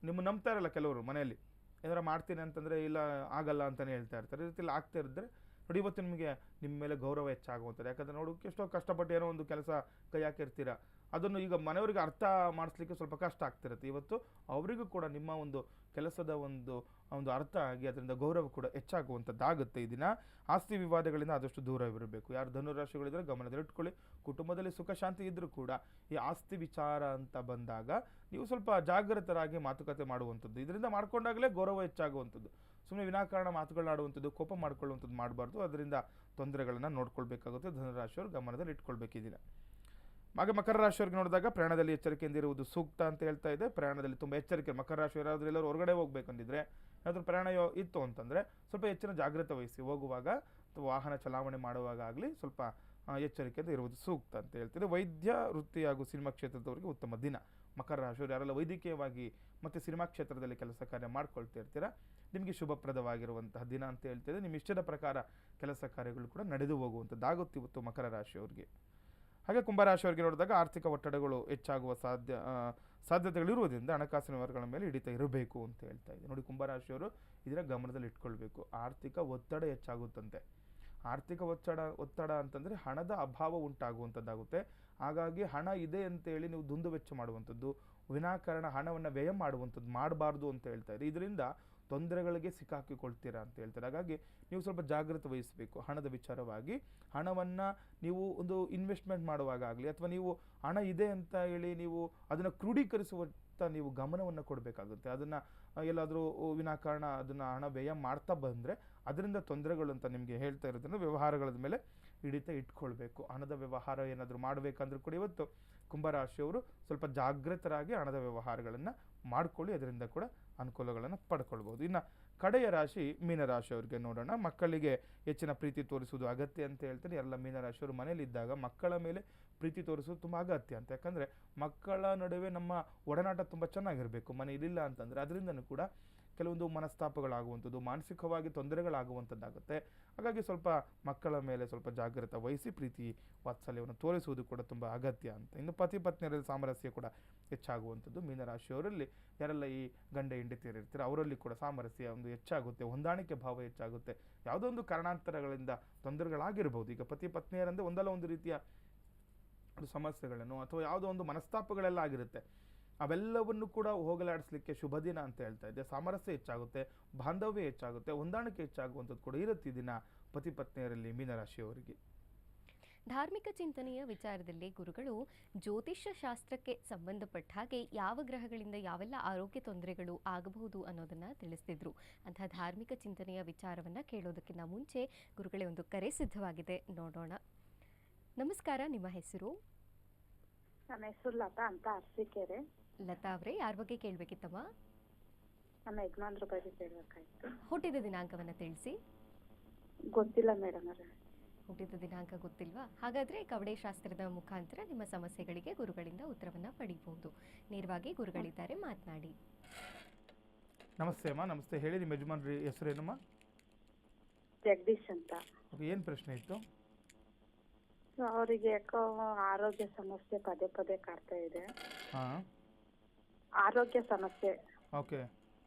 ನಿಮ್ಮ ನಂಬ್ತಾ ಇರಲ್ಲ ಕೆಲವರು ಮನೆಯಲ್ಲಿ, ಏನಾರು ಮಾಡ್ತೀನಿ ಅಂತಂದರೆ ಇಲ್ಲ ಆಗಲ್ಲ ಅಂತಲೇ ಹೇಳ್ತಾ ಇರ್ತಾರೆ. ಈ ರೀತಿ ಆಗ್ತಾ ಇದ್ದರೆ ನೋಡಿ, ಇವತ್ತು ನಿಮಗೆ ನಿಮ್ಮ ಮೇಲೆ ಗೌರವ ಹೆಚ್ಚಾಗುವಂಥದ್ದು. ಯಾಕಂದರೆ ನೋಡೋಕೆ ಎಷ್ಟೋ ಕಷ್ಟಪಟ್ಟು ಏನೋ ಒಂದು ಕೆಲಸ ಕೈ ಹಾಕಿರ್ತೀರ, ಅದನ್ನು ಈಗ ಮನೆಯವರಿಗೆ ಅರ್ಥ ಮಾಡಿಸ್ಲಿಕ್ಕೆ ಸ್ವಲ್ಪ ಕಷ್ಟ ಆಗ್ತಿರುತ್ತೆ. ಇವತ್ತು ಅವರಿಗೂ ಕೂಡ ನಿಮ್ಮ ಒಂದು ಕೆಲಸದ ಒಂದು ಒಂದು ಅರ್ಥ ಆಗಿ ಅದರಿಂದ ಗೌರವ ಕೂಡ ಹೆಚ್ಚಾಗುವಂಥದ್ದಾಗುತ್ತೆ. ಈ ದಿನ ಆಸ್ತಿ ವಿವಾದಗಳಿಂದ ಆದಷ್ಟು ದೂರವಿರಬೇಕು. ಯಾರು ಧನುರಾಶಿಗಳಿದ್ರೆ ಗಮನದಲ್ಲಿಟ್ಕೊಳ್ಳಿ. ಕುಟುಂಬದಲ್ಲಿ ಸುಖ ಶಾಂತಿ ಇದ್ದರೂ ಕೂಡ ಈ ಆಸ್ತಿ ವಿಚಾರ ಅಂತ ಬಂದಾಗ ನೀವು ಸ್ವಲ್ಪ ಜಾಗೃತರಾಗಿ ಮಾತುಕತೆ ಮಾಡುವಂಥದ್ದು, ಇದರಿಂದ ಮಾಡ್ಕೊಂಡಾಗಲೇ ಗೌರವ ಹೆಚ್ಚಾಗುವಂಥದ್ದು. ಸುಮ್ಮನೆ ವಿನಾಕಾರಣ ಮಾತುಗಳನ್ನಾಡುವಂಥದ್ದು, ಕೋಪ ಮಾಡ್ಕೊಳ್ಳುವಂಥದ್ದು ಮಾಡಬಾರ್ದು. ಅದರಿಂದ ತೊಂದರೆಗಳನ್ನು ನೋಡ್ಕೊಳ್ಬೇಕಾಗುತ್ತೆ. ಧನುರಾಶಿಯವರು ಗಮನದಲ್ಲಿ ಇಟ್ಕೊಳ್ಬೇಕು ಈ ದಿನ. ಹಾಗೆ ಮಕರ ರಾಶಿಯವ್ರಿಗೆ ನೋಡಿದಾಗ ಪ್ರಯಾಣದಲ್ಲಿ ಎಚ್ಚರಿಕೆಯಿಂದ ಇರುವುದು ಸೂಕ್ತ ಅಂತ ಹೇಳ್ತಾ ಇದೆ. ಪ್ರಯಾಣದಲ್ಲಿ ತುಂಬ ಎಚ್ಚರಿಕೆ. ಮಕರ ರಾಶಿ ಯಾರಾದರೂ ಎಲ್ಲರೂ ಹೊರಗಡೆ ಹೋಗ್ಬೇಕಂದಿದ್ರೆ, ಏನಾದರೂ ಪ್ರಯಾಣ ಇತ್ತು ಅಂತಂದರೆ ಸ್ವಲ್ಪ ಹೆಚ್ಚಿನ ಜಾಗೃತೆ ವಹಿಸಿ. ಹೋಗುವಾಗ ಅಥವಾ ವಾಹನ ಚಲಾವಣೆ ಮಾಡುವಾಗ ಆಗಲಿ ಸ್ವಲ್ಪ ಎಚ್ಚರಿಕೆಯಿಂದ ಇರುವುದು ಸೂಕ್ತ ಅಂತ ಹೇಳ್ತಿದೆ. ವೈದ್ಯ ವೃತ್ತಿ ಹಾಗೂ ಸಿನಿಮಾ ಕ್ಷೇತ್ರದವರಿಗೆ ಉತ್ತಮ ದಿನ. ಮಕರ ರಾಶಿಯವರು ಯಾರೆಲ್ಲ ವೈದ್ಯಕೀಯವಾಗಿ ಮತ್ತು ಸಿನಿಮಾ ಕ್ಷೇತ್ರದಲ್ಲಿ ಕೆಲಸ ಕಾರ್ಯ ಮಾಡ್ಕೊಳ್ತಾ ಇರ್ತೀರಾ, ನಿಮಗೆ ಶುಭಪ್ರದವಾಗಿರುವಂತಹ ದಿನ ಅಂತ ಹೇಳ್ತಿದೆ. ನಿಮ್ಮ ಇಷ್ಟದ ಪ್ರಕಾರ ಕೆಲಸ ಕಾರ್ಯಗಳು ಕೂಡ ನಡೆದು ಹೋಗುವಂಥದ್ದಾಗುತ್ತೆ ಇವತ್ತು ಮಕರ ರಾಶಿಯವರಿಗೆ. ಹಾಗೆ ಕುಂಭರಾಶಿಯವರಿಗೆ ನೋಡಿದಾಗ ಆರ್ಥಿಕ ಒತ್ತಡಗಳು ಹೆಚ್ಚಾಗುವ ಸಾಧ್ಯತೆಗಳಿರುವುದರಿಂದ ಹಣಕಾಸಿನ ವ್ಯವಹಾರಗಳ ಮೇಲೆ ಹಿಡಿತ ಇರಬೇಕು ಅಂತ ಹೇಳ್ತಾ ಇದೆ. ನೋಡಿ, ಕುಂಭರಾಶಿಯವರು ಇದರ ಗಮನದಲ್ಲಿ ಇಟ್ಕೊಳ್ಬೇಕು. ಆರ್ಥಿಕ ಒತ್ತಡ ಹೆಚ್ಚಾಗುತ್ತಂತೆ. ಆರ್ಥಿಕ ಒತ್ತಡ ಅಂತಂದರೆ ಹಣದ ಅಭಾವ ಉಂಟಾಗುವಂಥದ್ದಾಗುತ್ತೆ. ಹಾಗಾಗಿ ಹಣ ಇದೆ ಅಂತೇಳಿ ನೀವು ದುಂದು ವೆಚ್ಚ ಮಾಡುವಂಥದ್ದು, ವಿನಾಕಾರಣ ಹಣವನ್ನು ವ್ಯಯ ಮಾಡುವಂಥದ್ದು ಮಾಡಬಾರ್ದು ಅಂತ ಹೇಳ್ತಾ ಇದೆ. ಇದರಿಂದ ತೊಂದರೆಗಳಿಗೆ ಸಿಕ್ಕಾಕಿಕೊಳ್ತೀರಾ ಅಂತ ಹೇಳ್ತಾರೆ. ಹಾಗಾಗಿ ನೀವು ಸ್ವಲ್ಪ ಜಾಗೃತೆ ವಹಿಸಬೇಕು. ಹಣದ ವಿಚಾರವಾಗಿ ಹಣವನ್ನು ನೀವು ಒಂದು ಇನ್ವೆಸ್ಟ್ಮೆಂಟ್ ಮಾಡುವಾಗ ಆಗಲಿ ಅಥವಾ ನೀವು ಹಣ ಇದೆ ಅಂತ ಹೇಳಿ ನೀವು ಅದನ್ನು ಕ್ರೋಢೀಕರಿಸುವಂಥ ನೀವು ಗಮನವನ್ನು ಕೊಡಬೇಕಾಗುತ್ತೆ. ಅದನ್ನು ಎಲ್ಲಾದರೂ ವಿನಾಕಾರಣ ಅದನ್ನು ಹಣ ವ್ಯಯ ಮಾಡ್ತಾ ಬಂದರೆ ಅದರಿಂದ ತೊಂದರೆಗಳು ಅಂತ ನಿಮಗೆ ಹೇಳ್ತಾ ಇರೋದ್ರಿಂದ ವ್ಯವಹಾರಗಳ ಮೇಲೆ ಹಿಡಿತ ಇಟ್ಕೊಳ್ಬೇಕು. ಹಣದ ವ್ಯವಹಾರ ಏನಾದರೂ ಮಾಡಬೇಕಂದ್ರೂ ಕೂಡ ಇವತ್ತು ಕುಂಭರಾಶಿಯವರು ಸ್ವಲ್ಪ ಜಾಗೃತರಾಗಿ ಹಣದ ವ್ಯವಹಾರಗಳನ್ನು ಮಾಡ್ಕೊಳ್ಳಿ. ಅದರಿಂದ ಕೂಡ ಅನುಕೂಲಗಳನ್ನು ಪಡ್ಕೊಳ್ಬೋದು. ಇನ್ನು ಕಡೆಯ ರಾಶಿ ಮೀನರಾಶಿಯವರಿಗೆ ನೋಡೋಣ. ಮಕ್ಕಳಿಗೆ ಹೆಚ್ಚಿನ ಪ್ರೀತಿ ತೋರಿಸುವುದು ಅಗತ್ಯ ಅಂತ ಹೇಳ್ತಾರೆ. ಎಲ್ಲ ಮೀನರಾಶಿಯವರು ಮನೇಲಿದ್ದಾಗ ಮಕ್ಕಳ ಮೇಲೆ ಪ್ರೀತಿ ತೋರಿಸೋದು ತುಂಬ ಅಗತ್ಯ ಅಂತ. ಯಾಕಂದರೆ ಮಕ್ಕಳ ನಡುವೆ ನಮ್ಮ ಒಡನಾಟ ತುಂಬ ಚೆನ್ನಾಗಿರಬೇಕು. ಮನೆ ಇರಲಿಲ್ಲ ಅಂತಂದರೆ ಅದರಿಂದನೂ ಕೂಡ ಕೆಲವೊಂದು ಮನಸ್ತಾಪಗಳಾಗುವಂಥದ್ದು, ಮಾನಸಿಕವಾಗಿ ತೊಂದರೆಗಳಾಗುವಂಥದ್ದಾಗುತ್ತೆ. ಹಾಗಾಗಿ ಸ್ವಲ್ಪ ಮಕ್ಕಳ ಮೇಲೆ ಸ್ವಲ್ಪ ಜಾಗೃತೆ ವಹಿಸಿ ಪ್ರೀತಿ ವಾತ್ಸಲ್ಯವನ್ನು ತೋರಿಸುವುದು ಕೂಡ ತುಂಬ ಅಗತ್ಯ ಅಂತ. ಇನ್ನು ಪತಿ ಪತ್ನಿಯರಲ್ಲಿ ಸಾಮರಸ್ಯ ಕೂಡ ಹೆಚ್ಚಾಗುವಂಥದ್ದು. ಮೀನರಾಶಿಯವರಲ್ಲಿ ಯಾರೆಲ್ಲ ಈ ಗಂಡ ಹೆಂಡತಿಯರು ಇರ್ತಾರೆ ಅವರಲ್ಲಿ ಕೂಡ ಸಾಮರಸ್ಯ ಒಂದು ಹೆಚ್ಚಾಗುತ್ತೆ, ಹೊಂದಾಣಿಕೆ ಭಾವ ಹೆಚ್ಚಾಗುತ್ತೆ. ಯಾವುದೋ ಒಂದು ಕಾರಣಾಂತರಗಳಿಂದ ತೊಂದರೆಗಳಾಗಿರ್ಬೋದು. ಈಗ ಪತಿ ಪತ್ನಿಯರಂದರೆ ಒಂದಲ್ಲ ಒಂದು ರೀತಿಯ ಸಮಸ್ಯೆಗಳನ್ನು ಅಥವಾ ಯಾವುದೋ ಒಂದು ಮನಸ್ತಾಪಗಳೆಲ್ಲ ಆಗಿರುತ್ತೆ. ಅವೆಲ್ಲವನ್ನು ಕೂಡ ಹೋಗಲಾಡಿಸ್ಲಿಕ್ಕೆ ಶುಭ ದಿನ ಅಂತ ಹೇಳ್ತಾ ಇದ್ದೆ. ಸಾಮರಸ್ಯ ಹೆಚ್ಚಾಗುತ್ತೆ, ಬಾಂಧವ್ಯ ಹೆಚ್ಚಾಗುತ್ತೆ, ಹೊಂದಾಣಿಕೆ ಹೆಚ್ಚಾಗುವಂಥದ್ದು ಕೂಡ ಇರುತ್ತೆ ಈ ದಿನ ಪತಿ ಪತ್ನಿಯರಲ್ಲಿ ಮೀನರಾಶಿಯವರಿಗೆ. ಧಾರ್ಮಿಕ ಚಿಂತನೆಯ ವಿಚಾರದಲ್ಲಿ ಗುರುಗಳು ಜ್ಯೋತಿಷ್ಯ ಶಾಸ್ತ್ರಕ್ಕೆ ಸಂಬಂಧಪಟ್ಟ ಹಾಗೆ ಯಾವ ಗ್ರಹಗಳಿಂದ ಯಾವೆಲ್ಲ ಆರೋಗ್ಯ ತೊಂದರೆಗಳು ಆಗಬಹುದು ಅನ್ನೋದನ್ನ ತಿಳಿಸ್ತಿದ್ರು. ಅಂತಹ ಧಾರ್ಮಿಕ ಚಿಂತನೆಯ ವಿಚಾರವನ್ನ ಕೇಳೋದಕ್ಕಿಂತ ಮುಂಚೆ ಗುರುಗಳೇ ಒಂದು ಕರೆ ಸಿದ್ಧವಾಗಿದೆ, ನೋಡೋಣ. ನಮಸ್ಕಾರ, ನಿಮ್ಮ ಹೆಸರು? ನನ್ನ ಹೆಸರು ಲತಾ ಅಂತ, ಅರಸೀಕೆರೆ. ಲತಾ ಅವರೇ, ಯಾರ ಬಗ್ಗೆ ಕೇಳಬೇಕಿತ್ತಮ್ಮ? ನಮ್ಮ ಯಜಮಾನ್ರ ಬಗ್ಗೆ ಕೇಳಬೇಕಾಯ್ತು. ಹುಟ್ಟಿದ ದಿನಾಂಕವನ್ನ ತಿಳಿಸಿ. ಗೊತ್ತಿಲ್ಲ ಮೇಡಮ್ ಅವರೇ. ಹುಟ್ಟಿದ ದಿನಾಂಕ ಗೊತ್ತಿಲ್ವಾ? ಹಾಗಾದ್ರೆ ಕವಡೆ ಶಾಸ್ತ್ರದ ಮುಖಾಂತರ ನಿಮ್ಮ ಸಮಸ್ಯೆಗಳಿಗೆ ಗುರುಗಳಿಂದ ಉತ್ತರವನ್ನ ಪಡಿಬಹುದು. ನೇರವಾಗಿ ಗುರುಗಳಿದ್ದಾರೆ, ಮಾತನಾಡಿ. ನಮಸ್ತೆ ಅಮ್ಮ. ನಮಸ್ತೆ, ಹೇಳಿ ನಿಮ್ಮ ಯಜಮಾನ್ರ ಹೆಸರೇನಮ್ಮ? ಜಗದೀಶ್ ಅಂತ. ಏನು ಪ್ರಶ್ನೆ ಇತ್ತು? ಅವರಿಗೆ ಯಾಕೋ ಆರೋಗ್ಯ ಸಮಸ್ಯೆ ಪದೇ ಪದೇ ಕಾಡ್ತಾ ಇದೆ. ಹಾಂ, ಆರೋಗ್ಯ ಸಮಸ್ಯೆ. ಓಕೆ.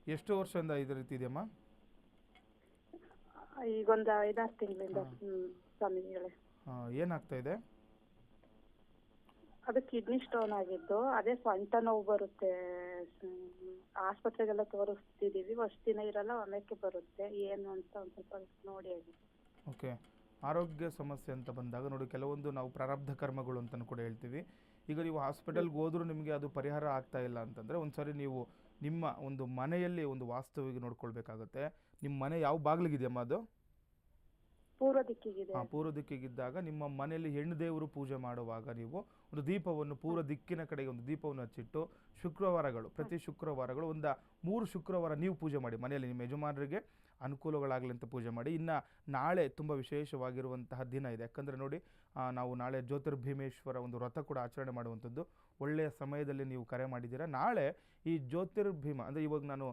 ಎಷ್ಟು ವರ್ಷದಿಂದ ಇದೇ ರೀತಿ ಇದೆಯಮ್ಮ? ಈಗೊಂದು 5-6 ತಿಂಗಳಿಂದ. ಸ್ವಾಮಿಗಳೇ, ಏನಾಗ್ತಾ ಇದೆ? ಅದು ಕಿಡ್ನಿ ಸ್ಟೋನ್ ಆಗಿದ್ದು, ಅದೇ ಸ್ವಂತ ನೋವು ಬರುತ್ತೆ. ಆಸ್ಪತ್ರೆಗೆಲ್ಲ ತೋರಿಸ್ತಿದೀವಿ, ಅಷ್ಟು ದಿನ ಇರಲ್ಲ, ಒಮ್ಮೆಕ್ಕೆ ಬರುತ್ತೆ. ಏನು ಅಂತ ಒಂದು ಸ್ವಲ್ಪ ನೋಡಿ ಆಗಿ. ಓಕೆ. ಆರೋಗ್ಯ ಸಮಸ್ಯೆ ಅಂತ ಬಂದಾಗ ನೋಡಿ, ಕೆಲವೊಂದು ನಾವು ಪ್ರಾರಬ್ಧ ಕರ್ಮಗಳು ಅಂತಲೂ ಕೂಡ ಹೇಳ್ತೀವಿ. ಈಗ ನೀವು ಹಾಸ್ಪಿಟಲ್ಗೆ ಹೋದ್ರೂ ನಿಮಗೆ ಅದು ಪರಿಹಾರ ಆಗ್ತಾ ಇಲ್ಲ ಅಂತಂದರೆ ಒಂದ್ಸರಿ ನೀವು ನಿಮ್ಮ ಒಂದು ಮನೆಯಲ್ಲಿ ಒಂದು ವಾಸ್ತವಿಗೆ ನೋಡ್ಕೊಳ್ಬೇಕಾಗತ್ತೆ. ನಿಮ್ಮ ಮನೆ ಯಾವ ಬಾಗಿಲಿಗಿದೆಯಮ್ಮ? ಅದು ಪೂರ್ವ ದಿಕ್ಕಿಗಿದೆ. ಪೂರ್ವ ದಿಕ್ಕಿಗಿದ್ದಾಗ ನಿಮ್ಮ ಮನೆಯಲ್ಲಿ ಹೆಣ್ಣು ದೇವರು ಪೂಜೆ ಮಾಡುವಾಗ ನೀವು ಒಂದು ದೀಪವನ್ನು ಪೂರ್ವ ದಿಕ್ಕಿನ ಕಡೆಗೆ ಒಂದು ದೀಪವನ್ನು ಹಚ್ಚಿಟ್ಟು ಶುಕ್ರವಾರಗಳು, ಪ್ರತಿ ಶುಕ್ರವಾರಗಳು ಒಂದು 3 ಶುಕ್ರವಾರ ನೀವು ಪೂಜೆ ಮಾಡಿ ಮನೆಯಲ್ಲಿ. ನಿಮ್ಮ ಯಜಮಾನರಿಗೆ ಅನುಕೂಲಗಳಾಗಲಿ ಅಂತ ಪೂಜೆ ಮಾಡಿ. ಇನ್ನು ನಾಳೆ ತುಂಬ ವಿಶೇಷವಾಗಿರುವಂತಹ ದಿನ ಇದೆ. ಯಾಕಂದರೆ ನೋಡಿ, ನಾವು ನಾಳೆ ಜ್ಯೋತಿರ್ಭೀಮೇಶ್ವರ ಒಂದು ವ್ರತ ಕೂಡ ಆಚರಣೆ ಮಾಡುವಂಥದ್ದು. ಒಳ್ಳೆಯ ಸಮಯದಲ್ಲಿ ನೀವು ಕರೆ ಮಾಡಿದ್ದೀರಾ. ನಾಳೆ ಈ ಜ್ಯೋತಿರ್ಭೀಮ ಅಂದರೆ ಇವಾಗ ನಾನು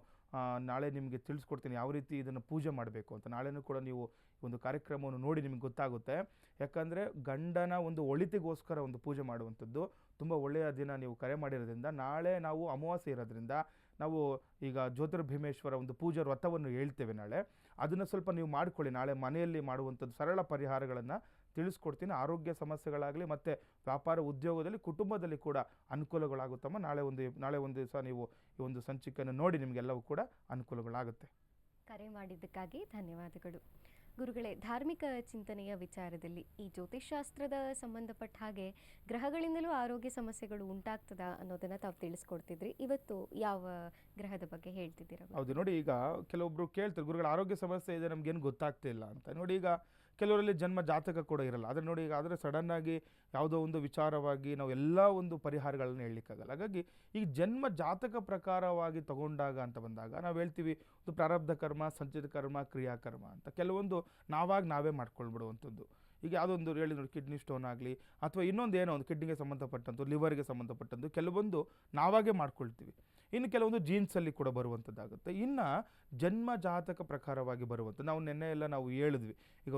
ನಾಳೆ ನಿಮಗೆ ತಿಳಿಸ್ಕೊಡ್ತೀನಿ ಯಾವ ರೀತಿ ಇದನ್ನು ಪೂಜೆ ಮಾಡಬೇಕು ಅಂತ. ನಾಳೆನೂ ಕೂಡ ನೀವು ಒಂದು ಕಾರ್ಯಕ್ರಮವನ್ನು ನೋಡಿ ನಿಮಗೆ ಗೊತ್ತಾಗುತ್ತೆ. ಯಾಕಂದರೆ ಗಂಡನ ಒಂದು ಒಳಿತಿಗೋಸ್ಕರ ಒಂದು ಪೂಜೆ ಮಾಡುವಂಥದ್ದು ತುಂಬ ಒಳ್ಳೆಯ ದಿನ ನೀವು ಕರೆ ಮಾಡಿರೋದ್ರಿಂದ. ನಾಳೆ ನಾವು ಅಮಾವಾಸ್ಯೆ ಇರೋದ್ರಿಂದ ನಾವು ಈಗ ಜ್ಯೋತಿರ್ಭೀಮೇಶ್ವರ ಒಂದು ಪೂಜೆ ವ್ರತವನ್ನು ಹೇಳ್ತೇವೆ ನಾಳೆ. ಅದನ್ನು ಸ್ವಲ್ಪ ನೀವು ಮಾಡ್ಕೊಳ್ಳಿ. ನಾಳೆ ಮನೆಯಲ್ಲಿ ಮಾಡುವಂಥದ್ದು ಸರಳ ಪರಿಹಾರಗಳನ್ನು ತಿಳಿಸ್ಕೊಡ್ತೀನಿ. ಆರೋಗ್ಯ ಸಮಸ್ಯೆಗಳಾಗಲಿ ಮತ್ತು ವ್ಯಾಪಾರ ಉದ್ಯೋಗದಲ್ಲಿ ಕುಟುಂಬದಲ್ಲಿ ಕೂಡ ಅನುಕೂಲಗಳಾಗುತ್ತಮ್ಮ. ನಾಳೆ ಒಂದು ದಿವಸ ನೀವು ಈ ಒಂದು ಸಂಚಿಕೆಯನ್ನು ನೋಡಿ ನಿಮಗೆಲ್ಲವೂ ಕೂಡ ಅನುಕೂಲಗಳಾಗುತ್ತೆ. ಕರೆ ಮಾಡಿದ್ದಕ್ಕಾಗಿ ಧನ್ಯವಾದಗಳು. ಗುರುಗಳೇ, ಧಾರ್ಮಿಕ ಚಿಂತನೆಯ ವಿಚಾರದಲ್ಲಿ ಈ ಜ್ಯೋತಿಷ್ಶಾಸ್ತ್ರದ ಸಂಬಂಧಪಟ್ಟ ಹಾಗೆ ಗ್ರಹಗಳಿಂದಲೂ ಆರೋಗ್ಯ ಸಮಸ್ಯೆಗಳು ಉಂಟಾಗ್ತದಾ ಅನ್ನೋದನ್ನ ತಾವು ತಿಳಿಸ್ಕೊಡ್ತಿದ್ರಿ. ಇವತ್ತು ಯಾವ ಗ್ರಹದ ಬಗ್ಗೆ ಹೇಳ್ತಿದ್ದೀರಾ? ಹೌದು ನೋಡಿ, ಈಗ ಕೆಲವೊಬ್ರು ಕೇಳ್ತಾರೆ ಗುರುಗಳ ಆರೋಗ್ಯ ಸಮಸ್ಯೆ ಇದೆ ನಮ್ಗೇನು ಗೊತ್ತಾಗ್ತಿಲ್ಲ ಅಂತ. ನೋಡಿ, ಈಗ ಕೆಲವರಲ್ಲಿ ಜನ್ಮ ಜಾತಕ ಕೂಡ ಇರಲ್ಲ. ಆದರೆ ನೋಡಿ, ಈಗ ಆದರೆ ಸಡನ್ನಾಗಿ ಯಾವುದೋ ಒಂದು ವಿಚಾರವಾಗಿ ನಾವು ಎಲ್ಲ ಒಂದು ಪರಿಹಾರಗಳನ್ನ ಹೇಳಲಿಕ್ಕಾಗಲ್ಲ. ಹಾಗಾಗಿ ಈಗ ಜನ್ಮ ಜಾತಕ ಪ್ರಕಾರವಾಗಿ ತಗೊಂಡಾಗ ಅಂತ ಬಂದಾಗ ನಾವು ಹೇಳ್ತೀವಿ ಒಂದು ಪ್ರಾರಬ್ಧ ಕರ್ಮ, ಸಂಚಿತ ಕರ್ಮ, ಕ್ರಿಯಾಕರ್ಮ ಅಂತ. ಕೆಲವೊಂದು ನಾವೇ ಮಾಡ್ಕೊಳ್ಬಿಡುವಂಥದ್ದು. ಈಗ ಯಾವುದೊಂದು ಹೇಳಿ ನೋಡಿ, ಕಿಡ್ನಿ ಸ್ಟೋನ್ ಆಗಲಿ ಅಥವಾ ಇನ್ನೊಂದು ಏನೋ ಒಂದು ಕಿಡ್ನಿಗೆ ಸಂಬಂಧಪಟ್ಟಂಥದ್ದು, ಲಿವರ್ಗೆ ಸಂಬಂಧಪಟ್ಟಂಥದ್ದು ಕೆಲವೊಂದು ನಾವಾಗೇ ಮಾಡ್ಕೊಳ್ತೀವಿ. ಇನ್ನು ಕೆಲವೊಂದು ಜೀನ್ಸಲ್ಲಿ ಕೂಡ ಬರುವಂಥದ್ದಾಗುತ್ತೆ. ಇನ್ನು ಜನ್ಮ ಜಾತಕ ಪ್ರಕಾರವಾಗಿ ಬರುವಂಥದ್ದು ನಾವು ನಿನ್ನೆ ಎಲ್ಲ ನಾವು ಹೇಳಿದ್ವಿ. ಈಗ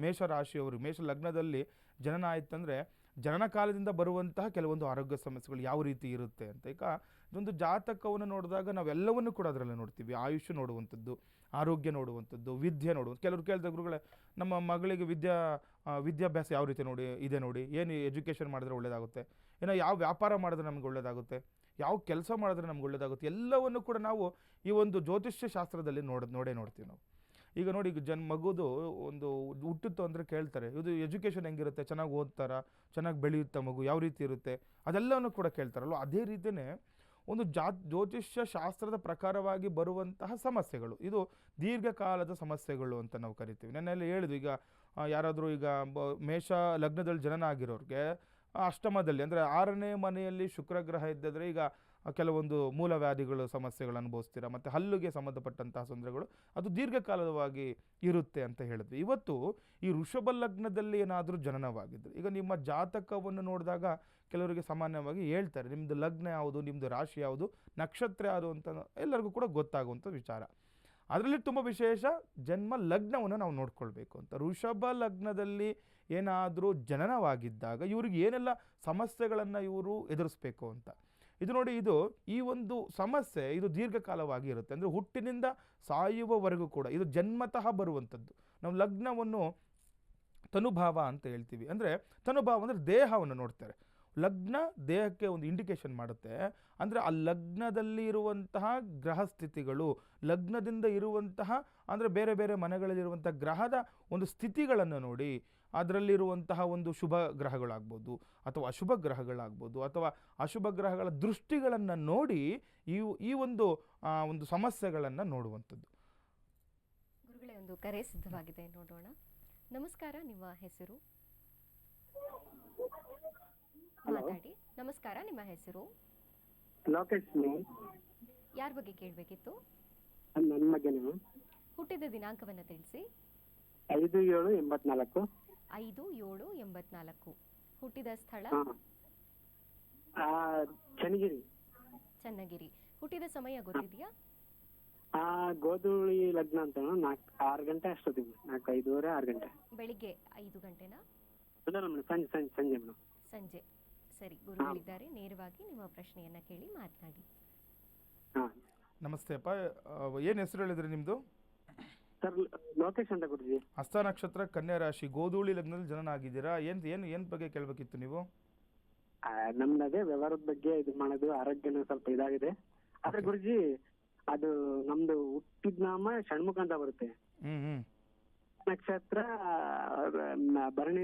ಮೇಷ ರಾಶಿಯವರು ಮೇಷ ಲಗ್ನದಲ್ಲಿ ಜನನ ಆಯ್ತಂದರೆ ಜನನ ಕಾಲದಿಂದ ಬರುವಂತಹ ಕೆಲವೊಂದು ಆರೋಗ್ಯ ಸಮಸ್ಯೆಗಳು ಯಾವ ರೀತಿ ಇರುತ್ತೆ ಅಂತ. ಈಗ ಇದೊಂದು ಜಾತಕವನ್ನು ನೋಡಿದಾಗ ನಾವೆಲ್ಲವನ್ನು ಕೂಡ ಅದರಲ್ಲಿ ನೋಡ್ತೀವಿ. ಆಯುಷ್ಯ ನೋಡುವಂಥದ್ದು, ಆರೋಗ್ಯ ನೋಡುವಂಥದ್ದು, ವಿದ್ಯೆ ನೋಡುವಂಥದ್ದು. ಕೆಲವರು ಕೇಳಿದ ಗುರುಗಳೇ, ನಮ್ಮ ಮಗಳಿಗೆ ವಿದ್ಯಾಭ್ಯಾಸ ಯಾವ ರೀತಿ ಇದೆ ನೋಡಿ, ಏನು ಎಜುಕೇಷನ್ ಮಾಡಿದ್ರೆ ಒಳ್ಳೆಯದಾಗುತ್ತೆ, ಏನೋ ಯಾವ ವ್ಯಾಪಾರ ಮಾಡಿದ್ರೆ ನಮ್ಗೆ ಒಳ್ಳೆಯದಾಗುತ್ತೆ, ಯಾವ ಕೆಲಸ ಮಾಡಿದ್ರೆ ನಮ್ಗೆ ಒಳ್ಳೆಯದಾಗುತ್ತೆ, ಎಲ್ಲವನ್ನು ಕೂಡ ನಾವು ಈ ಒಂದು ಜ್ಯೋತಿಷ್ಯ ಶಾಸ್ತ್ರದಲ್ಲಿ ನೋಡ್ತೀವಿ ನಾವು. ಈಗ ನೋಡಿ, ಈಗ ಮಗುದು ಒಂದು ಹುಟ್ಟಿತ್ತು ಅಂದರೆ ಕೇಳ್ತಾರೆ, ಇದು ಎಜುಕೇಷನ್ ಹೆಂಗಿರುತ್ತೆ, ಚೆನ್ನಾಗಿ ಓದ್ತಾರಾ, ಚೆನ್ನಾಗಿ ಬೆಳೆಯುತ್ತಾ ಮಗು, ಯಾವ ರೀತಿ ಇರುತ್ತೆ, ಅದೆಲ್ಲವನ್ನು ಕೂಡ ಕೇಳ್ತಾರಲ್ವ. ಅದೇ ರೀತಿಯೇ ಒಂದು ಜ್ಯೋತಿಷ್ಯ ಶಾಸ್ತ್ರದ ಪ್ರಕಾರವಾಗಿ ಬರುವಂತಹ ಸಮಸ್ಯೆಗಳು, ಇದು ದೀರ್ಘಕಾಲದ ಸಮಸ್ಯೆಗಳು ಅಂತ ನಾವು ಕರಿತೀವಿ. ನೆನ್ನೆಲ್ಲ ಹೇಳಿದ್ವಿ, ಈಗ ಯಾರಾದರೂ ಈಗ ಮೇಷ ಲಗ್ನದಲ್ಲಿ ಜನನ ಆಗಿರೋರಿಗೆ ಅಷ್ಟಮದಲ್ಲಿ ಅಂದರೆ 6ನೇ ಮನೆಯಲ್ಲಿ ಶುಕ್ರಗ್ರಹ ಇದ್ದಿದ್ರೆ ಈಗ ಕೆಲವೊಂದು ಮೂಲವ್ಯಾಧಿಗಳು ಸಮಸ್ಯೆಗಳು ಅನುಭವಿಸ್ತೀರಾ. ಮತ್ತು ಹಲ್ಲಿಗೆ ಸಂಬಂಧಪಟ್ಟಂತಹ ತೊಂದರೆಗಳು ಅದು ದೀರ್ಘಕಾಲವಾಗಿ ಇರುತ್ತೆ ಅಂತ ಹೇಳಿದ್ವಿ. ಇವತ್ತು ಈ ವೃಷಭ ಲಗ್ನದಲ್ಲಿ ಏನಾದರೂ ಜನನವಾಗಿದ್ದರೆ, ಈಗ ನಿಮ್ಮ ಜಾತಕವನ್ನು ನೋಡಿದಾಗ ಕೆಲವರಿಗೆ ಸಾಮಾನ್ಯವಾಗಿ ಹೇಳ್ತಾರೆ ನಿಮ್ಮದು ಲಗ್ನ ಯಾವುದು, ನಿಮ್ಮದು ರಾಶಿ ಯಾವುದು, ನಕ್ಷತ್ರ ಯಾವುದು ಅಂತ ಎಲ್ಲರಿಗೂ ಕೂಡ ಗೊತ್ತಾಗುವಂಥ ವಿಚಾರ. ಅದರಲ್ಲಿ ತುಂಬ ವಿಶೇಷ ಜನ್ಮ ಲಗ್ನವನ್ನು ನಾವು ನೋಡ್ಕೊಳ್ಬೇಕು ಅಂತ. ವೃಷಭ ಲಗ್ನದಲ್ಲಿ ಏನಾದರೂ ಜನನವಾಗಿದ್ದಾಗ ಇವ್ರಿಗೆ ಏನೆಲ್ಲ ಸಮಸ್ಯೆಗಳನ್ನು ಇವರು ಎದುರಿಸ್ಬೇಕು ಅಂತ. ಇದು ನೋಡಿ, ಈ ಒಂದು ಸಮಸ್ಯೆ ಇದು ದೀರ್ಘಕಾಲವಾಗಿ ಇರುತ್ತೆ. ಅಂದರೆ ಹುಟ್ಟಿನಿಂದ ಸಾಯುವವರೆಗೂ ಕೂಡ ಇದು ಜನ್ಮತಃ ಬರುವಂಥದ್ದು. ನಾವು ಲಗ್ನವನ್ನು ತನುಭಾವ ಅಂತ ಹೇಳ್ತೀವಿ. ಅಂದರೆ ತನುಭಾವ ಅಂದರೆ ದೇಹವನ್ನು ನೋಡ್ತಾರೆ. ಲಗ್ನ ದೇಹಕ್ಕೆ ಒಂದು ಇಂಡಿಕೇಶನ್ ಮಾಡುತ್ತೆ. ಅಂದರೆ ಆ ಲಗ್ನದಲ್ಲಿ ಇರುವಂತಹ ಗ್ರಹ ಸ್ಥಿತಿಗಳು, ಲಗ್ನದಿಂದ ಇರುವಂತಹ ಅಂದರೆ ಬೇರೆ ಬೇರೆ ಮನೆಗಳಲ್ಲಿರುವಂಥ ಗ್ರಹದ ಒಂದು ಸ್ಥಿತಿಗಳನ್ನು ನೋಡಿ ಅದರಲ್ಲಿರುವಂತಹ ಒಂದು ಶುಭ ಗ್ರಹಗಳಾಗ್ಬೋದು ಅಥವಾ ಅಶುಭ ಗ್ರಹಗಳಾಗ್ಬೋದು ಅಥವಾ ಅಶುಭ ಗ್ರಹಗಳ ದೃಷ್ಟಿಗಳನ್ನು ನೋಡಿ ಈ ಒಂದು ಸಮಸ್ಯೆಗಳನ್ನು ನೋಡುವಂಥದ್ದು. ಗುರುಗಳೇ, ಒಂದು ಕರೆ ಸಿದ್ಧವಾಗಿದೆ, ನೋಡೋಣ. ನಮಸ್ಕಾರ, ನಿಮ್ಮ ಹೆಸರು? ಮಾತಾಡಿ. ನಮಸ್ಕಾರ, ನಿಮ್ಮ ಹೆಸರು? ಲೋಕೇಶ್. ಯಾರ ಬಗ್ಗೆ ಕೇಳಬೇಕಿತ್ತು? ನನ್ನ ಮಗನೇ. ಹುಟ್ಟಿದ ದಿನಾಂಕವನ್ನು ತಿಳಿಸಿ. 5/7/84. 5/7/84. ಹುಟ್ಟಿದ ಸ್ಥಳ? ಚನ್ನಗಿರಿ. ಚನ್ನಗಿರಿ. ಹುಟ್ಟಿದ ಸಮಯ ಗೊತ್ತಿದೆಯಾ? ಗೋಧೂಳಿ ಲಗ್ನ ಅಂತ 6 ಗಂಟೆ ಅಷ್ಟೊತ್ತಿಗೆ, 5:30 6 ಗಂಟೆ. ಬೆಳಿಗ್ಗೆ 5 ಗಂಟೆನಾ? ಸಂಜೆ ಮೇಡಮ್. ಸಂಜೆ. ಸರಿ, ಗುರುಗಳಿದ್ದಾರೆ, ನೇರವಾಗಿ ನಿಮ್ಮ ಪ್ರಶ್ನೆಯನ್ನ ಕೇಳಿ ಮಾತನಾಡಿ. ನಮಸ್ತೆ ಅಪ್ಪ, ಏನು ಹೆಸರು ಹೇಳಿದ್ರಿ ನಿಮ್ಮದು? ಸರ್, ಲೋಕೇಶ್ ಅಂತ ಗುರುಜಿ. ಹಸ್ತ ನಕ್ಷತ್ರ, ಕನ್ಯಾ ರಾಶಿ, ಗೋಧೂಳಿ ಲಗ್ನದಲ್ಲಿ ಜನನ ಆಗಿದ್ದೀರಾ. ಏನು ಬಗ್ಗೆ ಕೇಳಬೇಕಿತ್ತು ನೀವು? ನಮ್ದು ಅದೇ ವ್ಯವಹಾರದ ಬಗ್ಗೆ ಇದು ಮಾಡೋದು, ಆರೋಗ್ಯನ ಸ್ವಲ್ಪ ಇದಾಗಿದೆ. ಆದ್ರೆ ಗುರುಜಿ, ಅದು ನಮ್ದು ಹುಟ್ಟಿದ ನಾಮ ಷಣ್ಮುಖ ಅಂತ ಬರುತ್ತೆ. ನಕ್ಷತ್ರ ಭರಣಿ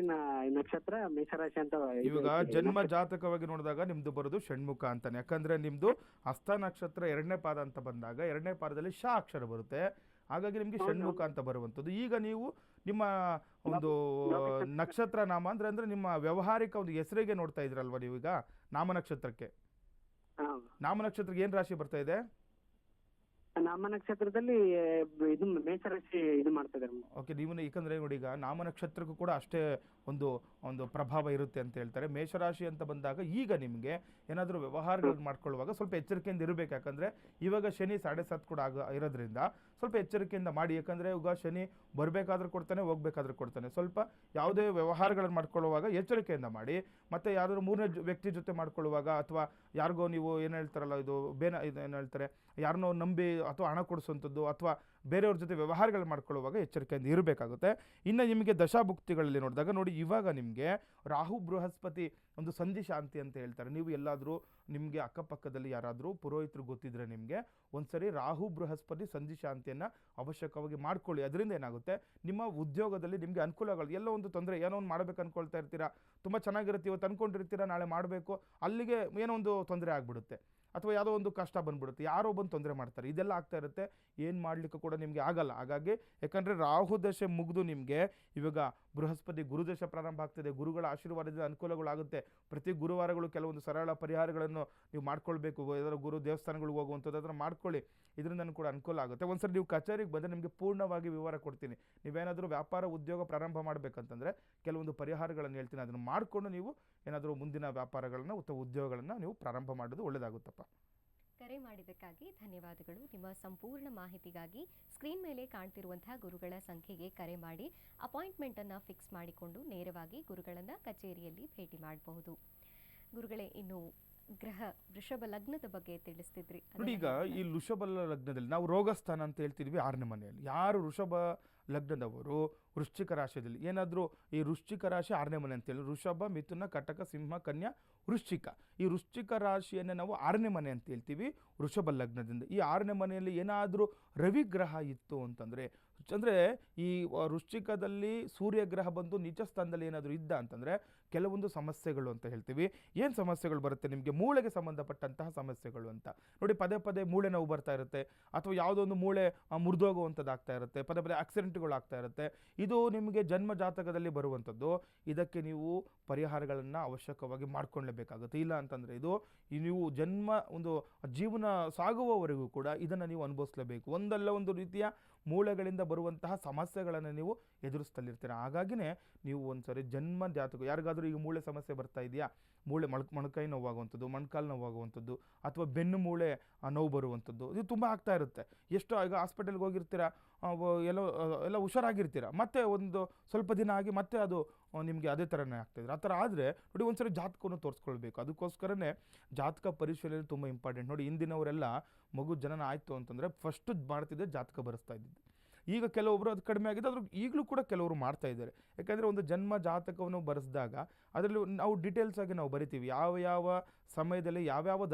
ನಕ್ಷತ್ರ, ಮೇಷರಾಶಿ ಅಂತ. ಇವಾಗ ಜನ್ಮ ಜಾತಕವಾಗಿ ನೋಡಿದಾಗ ನಿಮ್ದು ಬರೋದು ಷಣ್ಮುಖ ಅಂತಾನೆ. ಯಾಕಂದ್ರೆ ನಿಮ್ದು ಹಸ್ತ ನಕ್ಷತ್ರ 2ನೇ ಪಾದ ಅಂತ ಬಂದಾಗ 2ನೇ ಪಾದದಲ್ಲಿ ಶ ಅಕ್ಷರ ಬರುತ್ತೆ. ಹಾಗಾಗಿ ನಿಮ್ಗೆ ಷಣ್ಮುಖ ಅಂತ ಬರುವಂಥದ್ದು. ಈಗ ನೀವು ನಿಮ್ಮ ಒಂದು ನಕ್ಷತ್ರ ನಾಮ ಅಂದ್ರೆ ನಿಮ್ಮ ವ್ಯವಹಾರಿಕ ಒಂದು ಹೆಸರಿಗೆ ನೋಡ್ತಾ ಇದ್ರಲ್ವಾ ನೀವೀಗ ನಾಮ ನಕ್ಷತ್ರಕ್ಕೆ ಏನ್ ರಾಶಿ ಬರ್ತಾ ಇದೆ? ನಾಮ ನಕ್ಷತ್ರದಲ್ಲಿ ಇದು ಮೇಷರಾಶಿ ಇದು ಮಾಡ್ತಾ ಇದ್ದಾರೆ. ಓಕೆ, ನೀವು ಯಾಕಂದ್ರೆ ನೋಡಿ, ಈಗ ನಾಮ ನಕ್ಷತ್ರಕ್ಕೂ ಕೂಡ ಅಷ್ಟೇ ಒಂದು ಪ್ರಭಾವ ಇರುತ್ತೆ ಅಂತ ಹೇಳ್ತಾರೆ. ಮೇಷರಾಶಿ ಅಂತ ಬಂದಾಗ ಈಗ ನಿಮಗೆ ಏನಾದರೂ ವ್ಯವಹಾರಗಳು ಮಾಡ್ಕೊಳ್ಳುವಾಗ ಸ್ವಲ್ಪ ಎಚ್ಚರಿಕೆಯಿಂದ ಇರಬೇಕು. ಯಾಕಂದ್ರೆ ಇವಾಗ ಶನಿ 7.5 ಕೂಡ ಇರೋದ್ರಿಂದ ಸ್ವಲ್ಪ ಎಚ್ಚರಿಕೆಯಿಂದ ಮಾಡಿ. ಯಾಕಂದ್ರೆ ಇವಾಗ ಶನಿ ಬರಬೇಕಾದ್ರೂ ಕೊಡ್ತಾನೆ, ಹೋಗ್ಬೇಕಾದ್ರೂ ಕೊಡ್ತಾನೆ. ಸ್ವಲ್ಪ ಯಾವುದೇ ವ್ಯವಹಾರಗಳನ್ನು ಮಾಡ್ಕೊಳ್ಳುವಾಗ ಎಚ್ಚರಿಕೆಯಿಂದ ಮಾಡಿ. ಮತ್ತೆ ಯಾರಾದರೂ 3ನೇ ವ್ಯಕ್ತಿ ಜೊತೆ ಮಾಡ್ಕೊಳ್ಳುವಾಗ ಅಥವಾ ಯಾರಿಗೋ ನೀವು ಏನು ಹೇಳ್ತಾರಲ್ಲ, ಇದು ಏನು ಹೇಳ್ತಾರೆ, ಯಾರನ್ನೋ ನಂಬಿ ಅಥವಾ ಹಣ ಕೊಡಿಸುವಂಥದ್ದು ಅಥವಾ ಬೇರೆಯವ್ರ ಜೊತೆ ವ್ಯವಹಾರಗಳು ಮಾಡ್ಕೊಳ್ಳುವಾಗ ಎಚ್ಚರಿಕೆಯಿಂದ ಇರಬೇಕಾಗುತ್ತೆ. ಇನ್ನು ನಿಮಗೆ ದಶಾಭುಕ್ತಿಗಳಲ್ಲಿ ನೋಡಿದಾಗ ನೋಡಿ, ಇವಾಗ ನಿಮಗೆ ರಾಹು ಬೃಹಸ್ಪತಿ ಒಂದು ಸಂಧಿ ಶಾಂತಿ ಅಂತ ಹೇಳ್ತಾರೆ. ನೀವು ಎಲ್ಲಾದರೂ ನಿಮಗೆ ಅಕ್ಕಪಕ್ಕದಲ್ಲಿ ಯಾರಾದರೂ ಪುರೋಹಿತರು ಗೊತ್ತಿದ್ರೆ ನಿಮಗೆ ಒಂದ್ಸರಿ ರಾಹು ಬೃಹಸ್ಪತಿ ಸಂಧಿ ಶಾಂತಿಯನ್ನು ಅವಶ್ಯಕವಾಗಿ ಮಾಡ್ಕೊಳ್ಳಿ. ಅದರಿಂದ ಏನಾಗುತ್ತೆ, ನಿಮ್ಮ ಉದ್ಯೋಗದಲ್ಲಿ ನಿಮಗೆ ಅನುಕೂಲಗಳು, ಎಲ್ಲೋ ಒಂದು ತೊಂದರೆ, ಏನೋ ಒಂದು ಮಾಡಬೇಕು ಅನ್ಕೊಳ್ತಾ ಇರ್ತೀರಾ, ತುಂಬ ಚೆನ್ನಾಗಿರುತ್ತೆ, ಇವತ್ತು ಅಂದ್ಕೊಂಡಿರ್ತೀರಾ ನಾಳೆ ಮಾಡಬೇಕು, ಅಲ್ಲಿಗೆ ಏನೋ ಒಂದು ತೊಂದರೆ ಆಗ್ಬಿಡುತ್ತೆ, ಅಥವಾ ಯಾವುದೋ ಒಂದು ಕಷ್ಟ ಬಂದ್ಬಿಡುತ್ತೆ, ಯಾರೋ ಬಂದು ತೊಂದರೆ ಮಾಡ್ತಾರೆ, ಇದೆಲ್ಲ ಆಗ್ತಾ ಇರುತ್ತೆ. ಏನು ಮಾಡಲಿಕ್ಕೂ ಕೂಡ ನಿಮಗೆ ಆಗಲ್ಲ. ಹಾಗಾಗಿ ಯಾಕಂದರೆ ರಾಹು ದಶೆ ಮುಗಿದು ನಿಮಗೆ ಇವಾಗ ಬೃಹಸ್ಪತಿ ಗುರುದಶೆ ಪ್ರಾರಂಭ ಆಗ್ತದೆ. ಗುರುಗಳ ಆಶೀರ್ವಾದದಿಂದ ಅನುಕೂಲಗಳಾಗುತ್ತೆ. ಪ್ರತಿ ಗುರುವಾರಗಳು ಕೆಲವೊಂದು ಸರಳ ಪರಿಹಾರಗಳನ್ನು ನೀವು ಮಾಡ್ಕೊಳ್ಬೇಕು. ಯಾವ್ದಾದ್ರು ಗುರು ದೇವಸ್ಥಾನಗಳಿಗೆ ಹೋಗುವಂಥದ್ದು ಅದನ್ನು ಮಾಡ್ಕೊಳ್ಳಿ, ಇದರಿಂದ ಕೂಡ ಅನುಕೂಲ ಆಗುತ್ತೆ. ಒಂದ್ಸರಿ ನೀವು ಕಚೇರಿಗೆ ಬಂದರೆ ನಿಮಗೆ ಪೂರ್ಣವಾಗಿ ವಿವರ ಕೊಡ್ತೀನಿ. ನೀವೇನಾದರೂ ವ್ಯಾಪಾರ ಉದ್ಯೋಗ ಪ್ರಾರಂಭ ಮಾಡಬೇಕಂತಂದರೆ ಕೆಲವೊಂದು ಪರಿಹಾರಗಳನ್ನು ಹೇಳ್ತೀನಿ, ಅದನ್ನು ಮಾಡಿಕೊಂಡು ನೀವು ಏನಾದರೂ ಮುಂದಿನ ವ್ಯಾಪಾರಗಳನ್ನು ಅಥವಾ ಉದ್ಯೋಗಗಳನ್ನು ನೀವು ಪ್ರಾರಂಭ ಮಾಡೋದು ಒಳ್ಳೆಯದಾಗುತ್ತಪ್ಪ. ಕರೆ ಮಾಡಿದ್ದಕ್ಕಾಗಿ ಧನ್ಯವಾದಗಳು. ನಿಮ್ಮ ಸಂಪೂರ್ಣ ಮಾಹಿತಿಗಾಗಿ ಸ್ಕ್ರೀನ್ ಮೇಲೆ ಕಾಣ್ತಿರುವಂತಹ ಗುರುಗಳ ಸಂಖ್ಯೆಗೆ ಕರೆ ಮಾಡಿ ಅಪಾಯಿಂಟ್ಮೆಂಟನ್ನು ಫಿಕ್ಸ್ ಮಾಡಿಕೊಂಡು ನೇರವಾಗಿ ಗುರುಗಳನ್ನು ಕಚೇರಿಯಲ್ಲಿ ಭೇಟಿ ಮಾಡಬಹುದು. ಗುರುಗಳೇ, ಇನ್ನು ಗ್ರಹ ವೃಷಭ ಲಗ್ನದ ಬಗ್ಗೆ ತಿಳಿಸ್ತಿದ್ರಿ. ನೋಡಿ, ಈಗ ಈ ವೃಷಭ ಲಗ್ನದಲ್ಲಿ ನಾವು ರೋಗಸ್ಥಾನ ಅಂತ ಹೇಳ್ತಿದ್ವಿ 6ನೇ ಮನೆಯಲ್ಲಿ. ಯಾರು ವೃಷಭ ಲಗ್ನದವರು ವೃಶ್ಚಿಕ ರಾಶಿಯಲ್ಲಿ ಏನಾದರೂ ಈ ವೃಶ್ಚಿಕ ರಾಶಿ 6ನೇ ಮನೆ ಅಂತೇಳಿ, ವೃಷಭ, ಮಿಥುನ, ಕಟಕ, ಸಿಂಹ, ಕನ್ಯಾ, ವೃಶ್ಚಿಕ, ಈ ವೃಶ್ಚಿಕ ರಾಶಿಯನ್ನೇ ನಾವು 6ನೇ ಮನೆ ಅಂತ ಹೇಳ್ತೀವಿ ವೃಷಭ ಲಗ್ನದಿಂದ. ಈ 6ನೇ ಮನೆಯಲ್ಲಿ ಏನಾದರೂ ರವಿ ಗ್ರಹ ಇತ್ತು ಅಂತಂದರೆ, ಅಂದರೆ ಈ ವೃಶ್ಚಿಕದಲ್ಲಿ ಸೂರ್ಯಗ್ರಹ ಬಂದು ನೀಚ ಸ್ಥಾನದಲ್ಲಿ ಏನಾದರೂ ಇದ್ದ ಅಂತಂದರೆ ಕೆಲವೊಂದು ಸಮಸ್ಯೆಗಳು ಅಂತ ಹೇಳ್ತೀವಿ. ಏನು ಸಮಸ್ಯೆಗಳು ಬರುತ್ತೆ ನಿಮಗೆ, ಮೂಳೆಗೆ ಸಂಬಂಧಪಟ್ಟಂತಹ ಸಮಸ್ಯೆಗಳು ಅಂತ. ನೋಡಿ, ಪದೇ ಪದೇ ಮೂಳೆ ನೋವು ಬರ್ತಾ ಇರುತ್ತೆ, ಅಥವಾ ಯಾವುದೋ ಒಂದು ಮೂಳೆ ಮುರಿದೋಗುವಂಥದ್ದಾಗ್ತಾ ಇರುತ್ತೆ, ಪದೇ ಪದೇ ಆಕ್ಸಿಡೆಂಟ್ಗಳು ಆಗ್ತಾ ಇರುತ್ತೆ. ಇದು ನಿಮಗೆ ಜನ್ಮ ಜಾತಕದಲ್ಲಿ ಬರುವಂಥದ್ದು. ಇದಕ್ಕೆ ನೀವು ಪರಿಹಾರಗಳನ್ನು ಅವಶ್ಯಕವಾಗಿ ಮಾಡ್ಕೊಳ್ಳೇಬೇಕಾಗುತ್ತೆ. ಇಲ್ಲ ಅಂತಂದರೆ ಇದು ನೀವು ಜನ್ಮ ಒಂದು ಜೀವನ ಸಾಗುವವರೆಗೂ ಕೂಡ ಇದನ್ನು ನೀವು ಅನುಭವಿಸಲೇಬೇಕು. ಒಂದಲ್ಲ ಒಂದು ರೀತಿಯ ಮೂಳೆಗಳಿಂದ ಬರುವಂತಹ ಸಮಸ್ಯೆಗಳನ್ನು ನೀವು ಎದುರಿಸ್ತಲಿರ್ತೀರ. ಹಾಗಾಗಿನೇ ನೀವು ಒಂದ್ಸರಿ ಜನ್ಮ ಜಾತಕ, ಯಾರಿಗಾದರೂ ಈಗ ಮೂಳೆ ಸಮಸ್ಯೆ ಬರ್ತಾ ಇದೆಯಾ, ಮೂಳೆ ಮೊಣಕೈ ನೋವಾಗುವಂಥದ್ದು, ಮೊಣಕಾಲು ನೋವಾಗುವಂಥದ್ದು, ಅಥವಾ ಬೆನ್ನು ಮೂಳೆ ನೋವು ಬರುವಂಥದ್ದು, ಇದು ತುಂಬ ಆಗ್ತಾ ಇರುತ್ತೆ. ಎಷ್ಟೋ ಈಗ ಹಾಸ್ಪಿಟಲ್ಗೆ ಹೋಗಿರ್ತೀರ, ಎಲ್ಲ ಹುಷಾರಾಗಿರ್ತೀರ, ಮತ್ತೆ ಒಂದು ಸ್ವಲ್ಪ ದಿನ ಆಗಿ ಮತ್ತೆ ಅದು ನಿಮಗೆ ಅದೇ ಥರನೇ ಆಗ್ತಾಯಿದ್ರೆ. ಆ ಥರ ಆದರೆ ನೋಡಿ, ಒಂದ್ಸರಿ ಜಾತಕವನ್ನು ತೋರಿಸ್ಕೊಳ್ಬೇಕು. ಅದಕ್ಕೋಸ್ಕರನೇ ಜಾತಕ ಪರಿಶೀಲನೆ ತುಂಬ ಇಂಪಾರ್ಟೆಂಟ್. ನೋಡಿ, ಇಂದಿನವರೆಲ್ಲ ಮಗು ಜನನ ಆಯಿತು ಅಂತಂದರೆ ಫಸ್ಟು ಮಾಡ್ತಿದ್ದೆ ಜಾತಕ ಬರೆಸ್ತಾ ಇದ್ದಿದ್ದು. ಈಗ ಕೆಲವೊಬ್ಬರು ಅದು ಕಡಿಮೆ ಆಗಿದೆ, ಅದ್ರ ಈಗಲೂ ಕೂಡ ಕೆಲವರು ಮಾಡ್ತಾ ಇದ್ದಾರೆ. ಯಾಕೆಂದರೆ ಒಂದು ಜನ್ಮ ಜಾತಕವನ್ನು ಬರೆಸಿದಾಗ ಅದರಲ್ಲಿ ನಾವು ಡೀಟೇಲ್ಸ್ ಆಗಿ ನಾವು ಬರಿತೀವಿ, ಯಾವ ಯಾವ ಸಮಯದಲ್ಲಿ ಯಾವ್ಯಾವ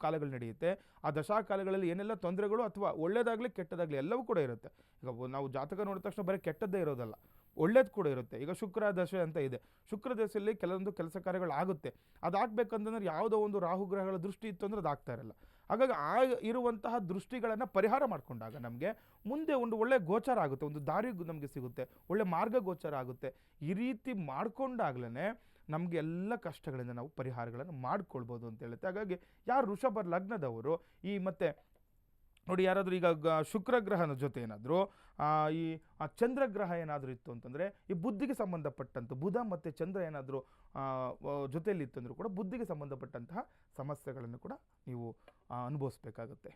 ಕಾಲಗಳು ನಡೆಯುತ್ತೆ, ಆ ಕಾಲಗಳಲ್ಲಿ ಏನೆಲ್ಲ ತೊಂದರೆಗಳು ಅಥವಾ ಒಳ್ಳೇದಾಗಲಿ ಕೆಟ್ಟದಾಗಲಿ ಎಲ್ಲವೂ ಕೂಡ ಇರುತ್ತೆ. ಈಗ ನಾವು ಜಾತಕ ನೋಡಿದ ತಕ್ಷಣ ಬರೀ ಕೆಟ್ಟದ್ದೇ ಇರೋದಲ್ಲ, ಒಳ್ಳೇದು ಕೂಡ ಇರುತ್ತೆ. ಈಗ ಶುಕ್ರ ದಶೆ ಅಂತ ಇದೆ, ಶುಕ್ರ ದಶೆಯಲ್ಲಿ ಕೆಲವೊಂದು ಕೆಲಸ ಕಾರ್ಯಗಳು ಆಗುತ್ತೆ. ಅದಾಗಬೇಕಂತಂದ್ರೆ ಯಾವುದೋ ಒಂದು ರಾಹುಗ್ರಹಗಳ ದೃಷ್ಟಿ ಇತ್ತು ಅಂದರೆ ಅದಾಗ್ತಾ ಇರಲ್ಲ. ಹಾಗಾಗಿ ಆ ಇರುವಂತಹ ದೃಷ್ಟಿಗಳನ್ನು ಪರಿಹಾರ ಮಾಡಿಕೊಂಡಾಗ ನಮಗೆ ಮುಂದೆ ಒಂದು ಒಳ್ಳೆ ಗೋಚಾರ ಆಗುತ್ತೆ, ಒಂದು ದಾರಿ ನಮಗೆ ಸಿಗುತ್ತೆ, ಒಳ್ಳೆ ಮಾರ್ಗ ಗೋಚಾರ ಆಗುತ್ತೆ. ಈ ರೀತಿ ಮಾಡಿಕೊಂಡಾಗ್ಲೇ ನಮಗೆ ಎಲ್ಲ ಕಷ್ಟಗಳಿಂದ ನಾವು ಪರಿಹಾರಗಳನ್ನು ಮಾಡ್ಕೊಳ್ಬೋದು ಅಂತ ಹೇಳುತ್ತೆ. ಹಾಗಾಗಿ ಯಾರು ವೃಷಭ ಲಗ್ನದವರು ಈ ಮತ್ತೆ ನೋಡಿ, ಯಾರಾದರೂ ಈಗ ಶುಕ್ರಗ್ರಹನ ಜೊತೆ ಏನಾದರೂ ಈ ಚಂದ್ರಗ್ರಹ ಏನಾದರೂ ಇತ್ತು ಅಂತಂದರೆ, ಈ ಬುದ್ಧಿಗೆ ಸಂಬಂಧಪಟ್ಟಂಥ ಬುಧ ಮತ್ತು ಚಂದ್ರ ಏನಾದರೂ ಜೊತೆಯಲ್ಲಿ ಇತ್ತು ಅಂದರೂ ಕೂಡ ಬುದ್ಧಿಗೆ ಸಂಬಂಧಪಟ್ಟಂತಹ ಸಮಸ್ಯೆಗಳನ್ನು ಕೂಡ ನೀವು ಅನುಭವಿಸ್ಬೇಕಾಗುತ್ತೆ.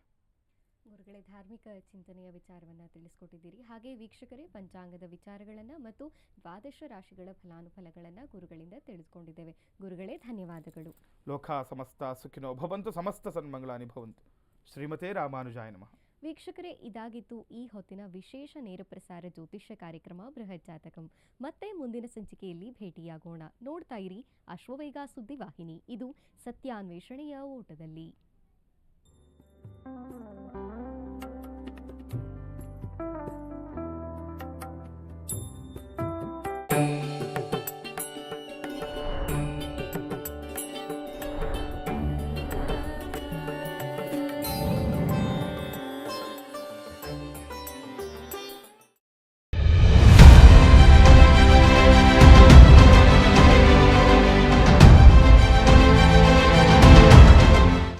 ಗುರುಗಳೇ, ಧಾರ್ಮಿಕ ಚಿಂತನೆಯ ವಿಚಾರವನ್ನು ತಿಳಿಸ್ಕೊಟ್ಟಿದ್ದೀರಿ. ಹಾಗೆ ವೀಕ್ಷಕರೇ, ಪಂಚಾಂಗದ ವಿಚಾರಗಳನ್ನು ಮತ್ತು ದ್ವಾದಶ ರಾಶಿಗಳ ಫಲಾನುಫಲಗಳನ್ನು ಗುರುಗಳಿಂದ ತಿಳಿದುಕೊಂಡಿದ್ದೇವೆ. ಗುರುಗಳೇ, ಧನ್ಯವಾದಗಳು. ಲೋಕ ಸಮಸ್ತ ಸುಖಿನೋ ಭವಂತು, ಸಮಸ್ತ ಸನ್ಮಂಗಳಾನಿ ಭವಂತು. ಶ್ರೀಮತೆ ರಾಮಾನುಜಾಯ ನಮಃ. ವೀಕ್ಷಕರೇ, ಇದಾಗಿತ್ತು ಈ ಹೊತ್ತಿನ ವಿಶೇಷ ನೇರ ಪ್ರಸಾರ ಜ್ಯೋತಿಷ್ಯ ಕಾರ್ಯಕ್ರಮ ಬೃಹತ್ ಜಾತಕಂ. ಮತ್ತೆ ಮುಂದಿನ ಸಂಚಿಕೆಯಲ್ಲಿ ಭೇಟಿಯಾಗೋಣ. ನೋಡ್ತಾ ಇರಿ ಅಶ್ವವೇಗ ಸುದ್ದಿವಾಹಿನಿ. ಇದು ಸತ್ಯಾನ್ವೇಷಣೆಯ ಓಟದಲ್ಲಿ.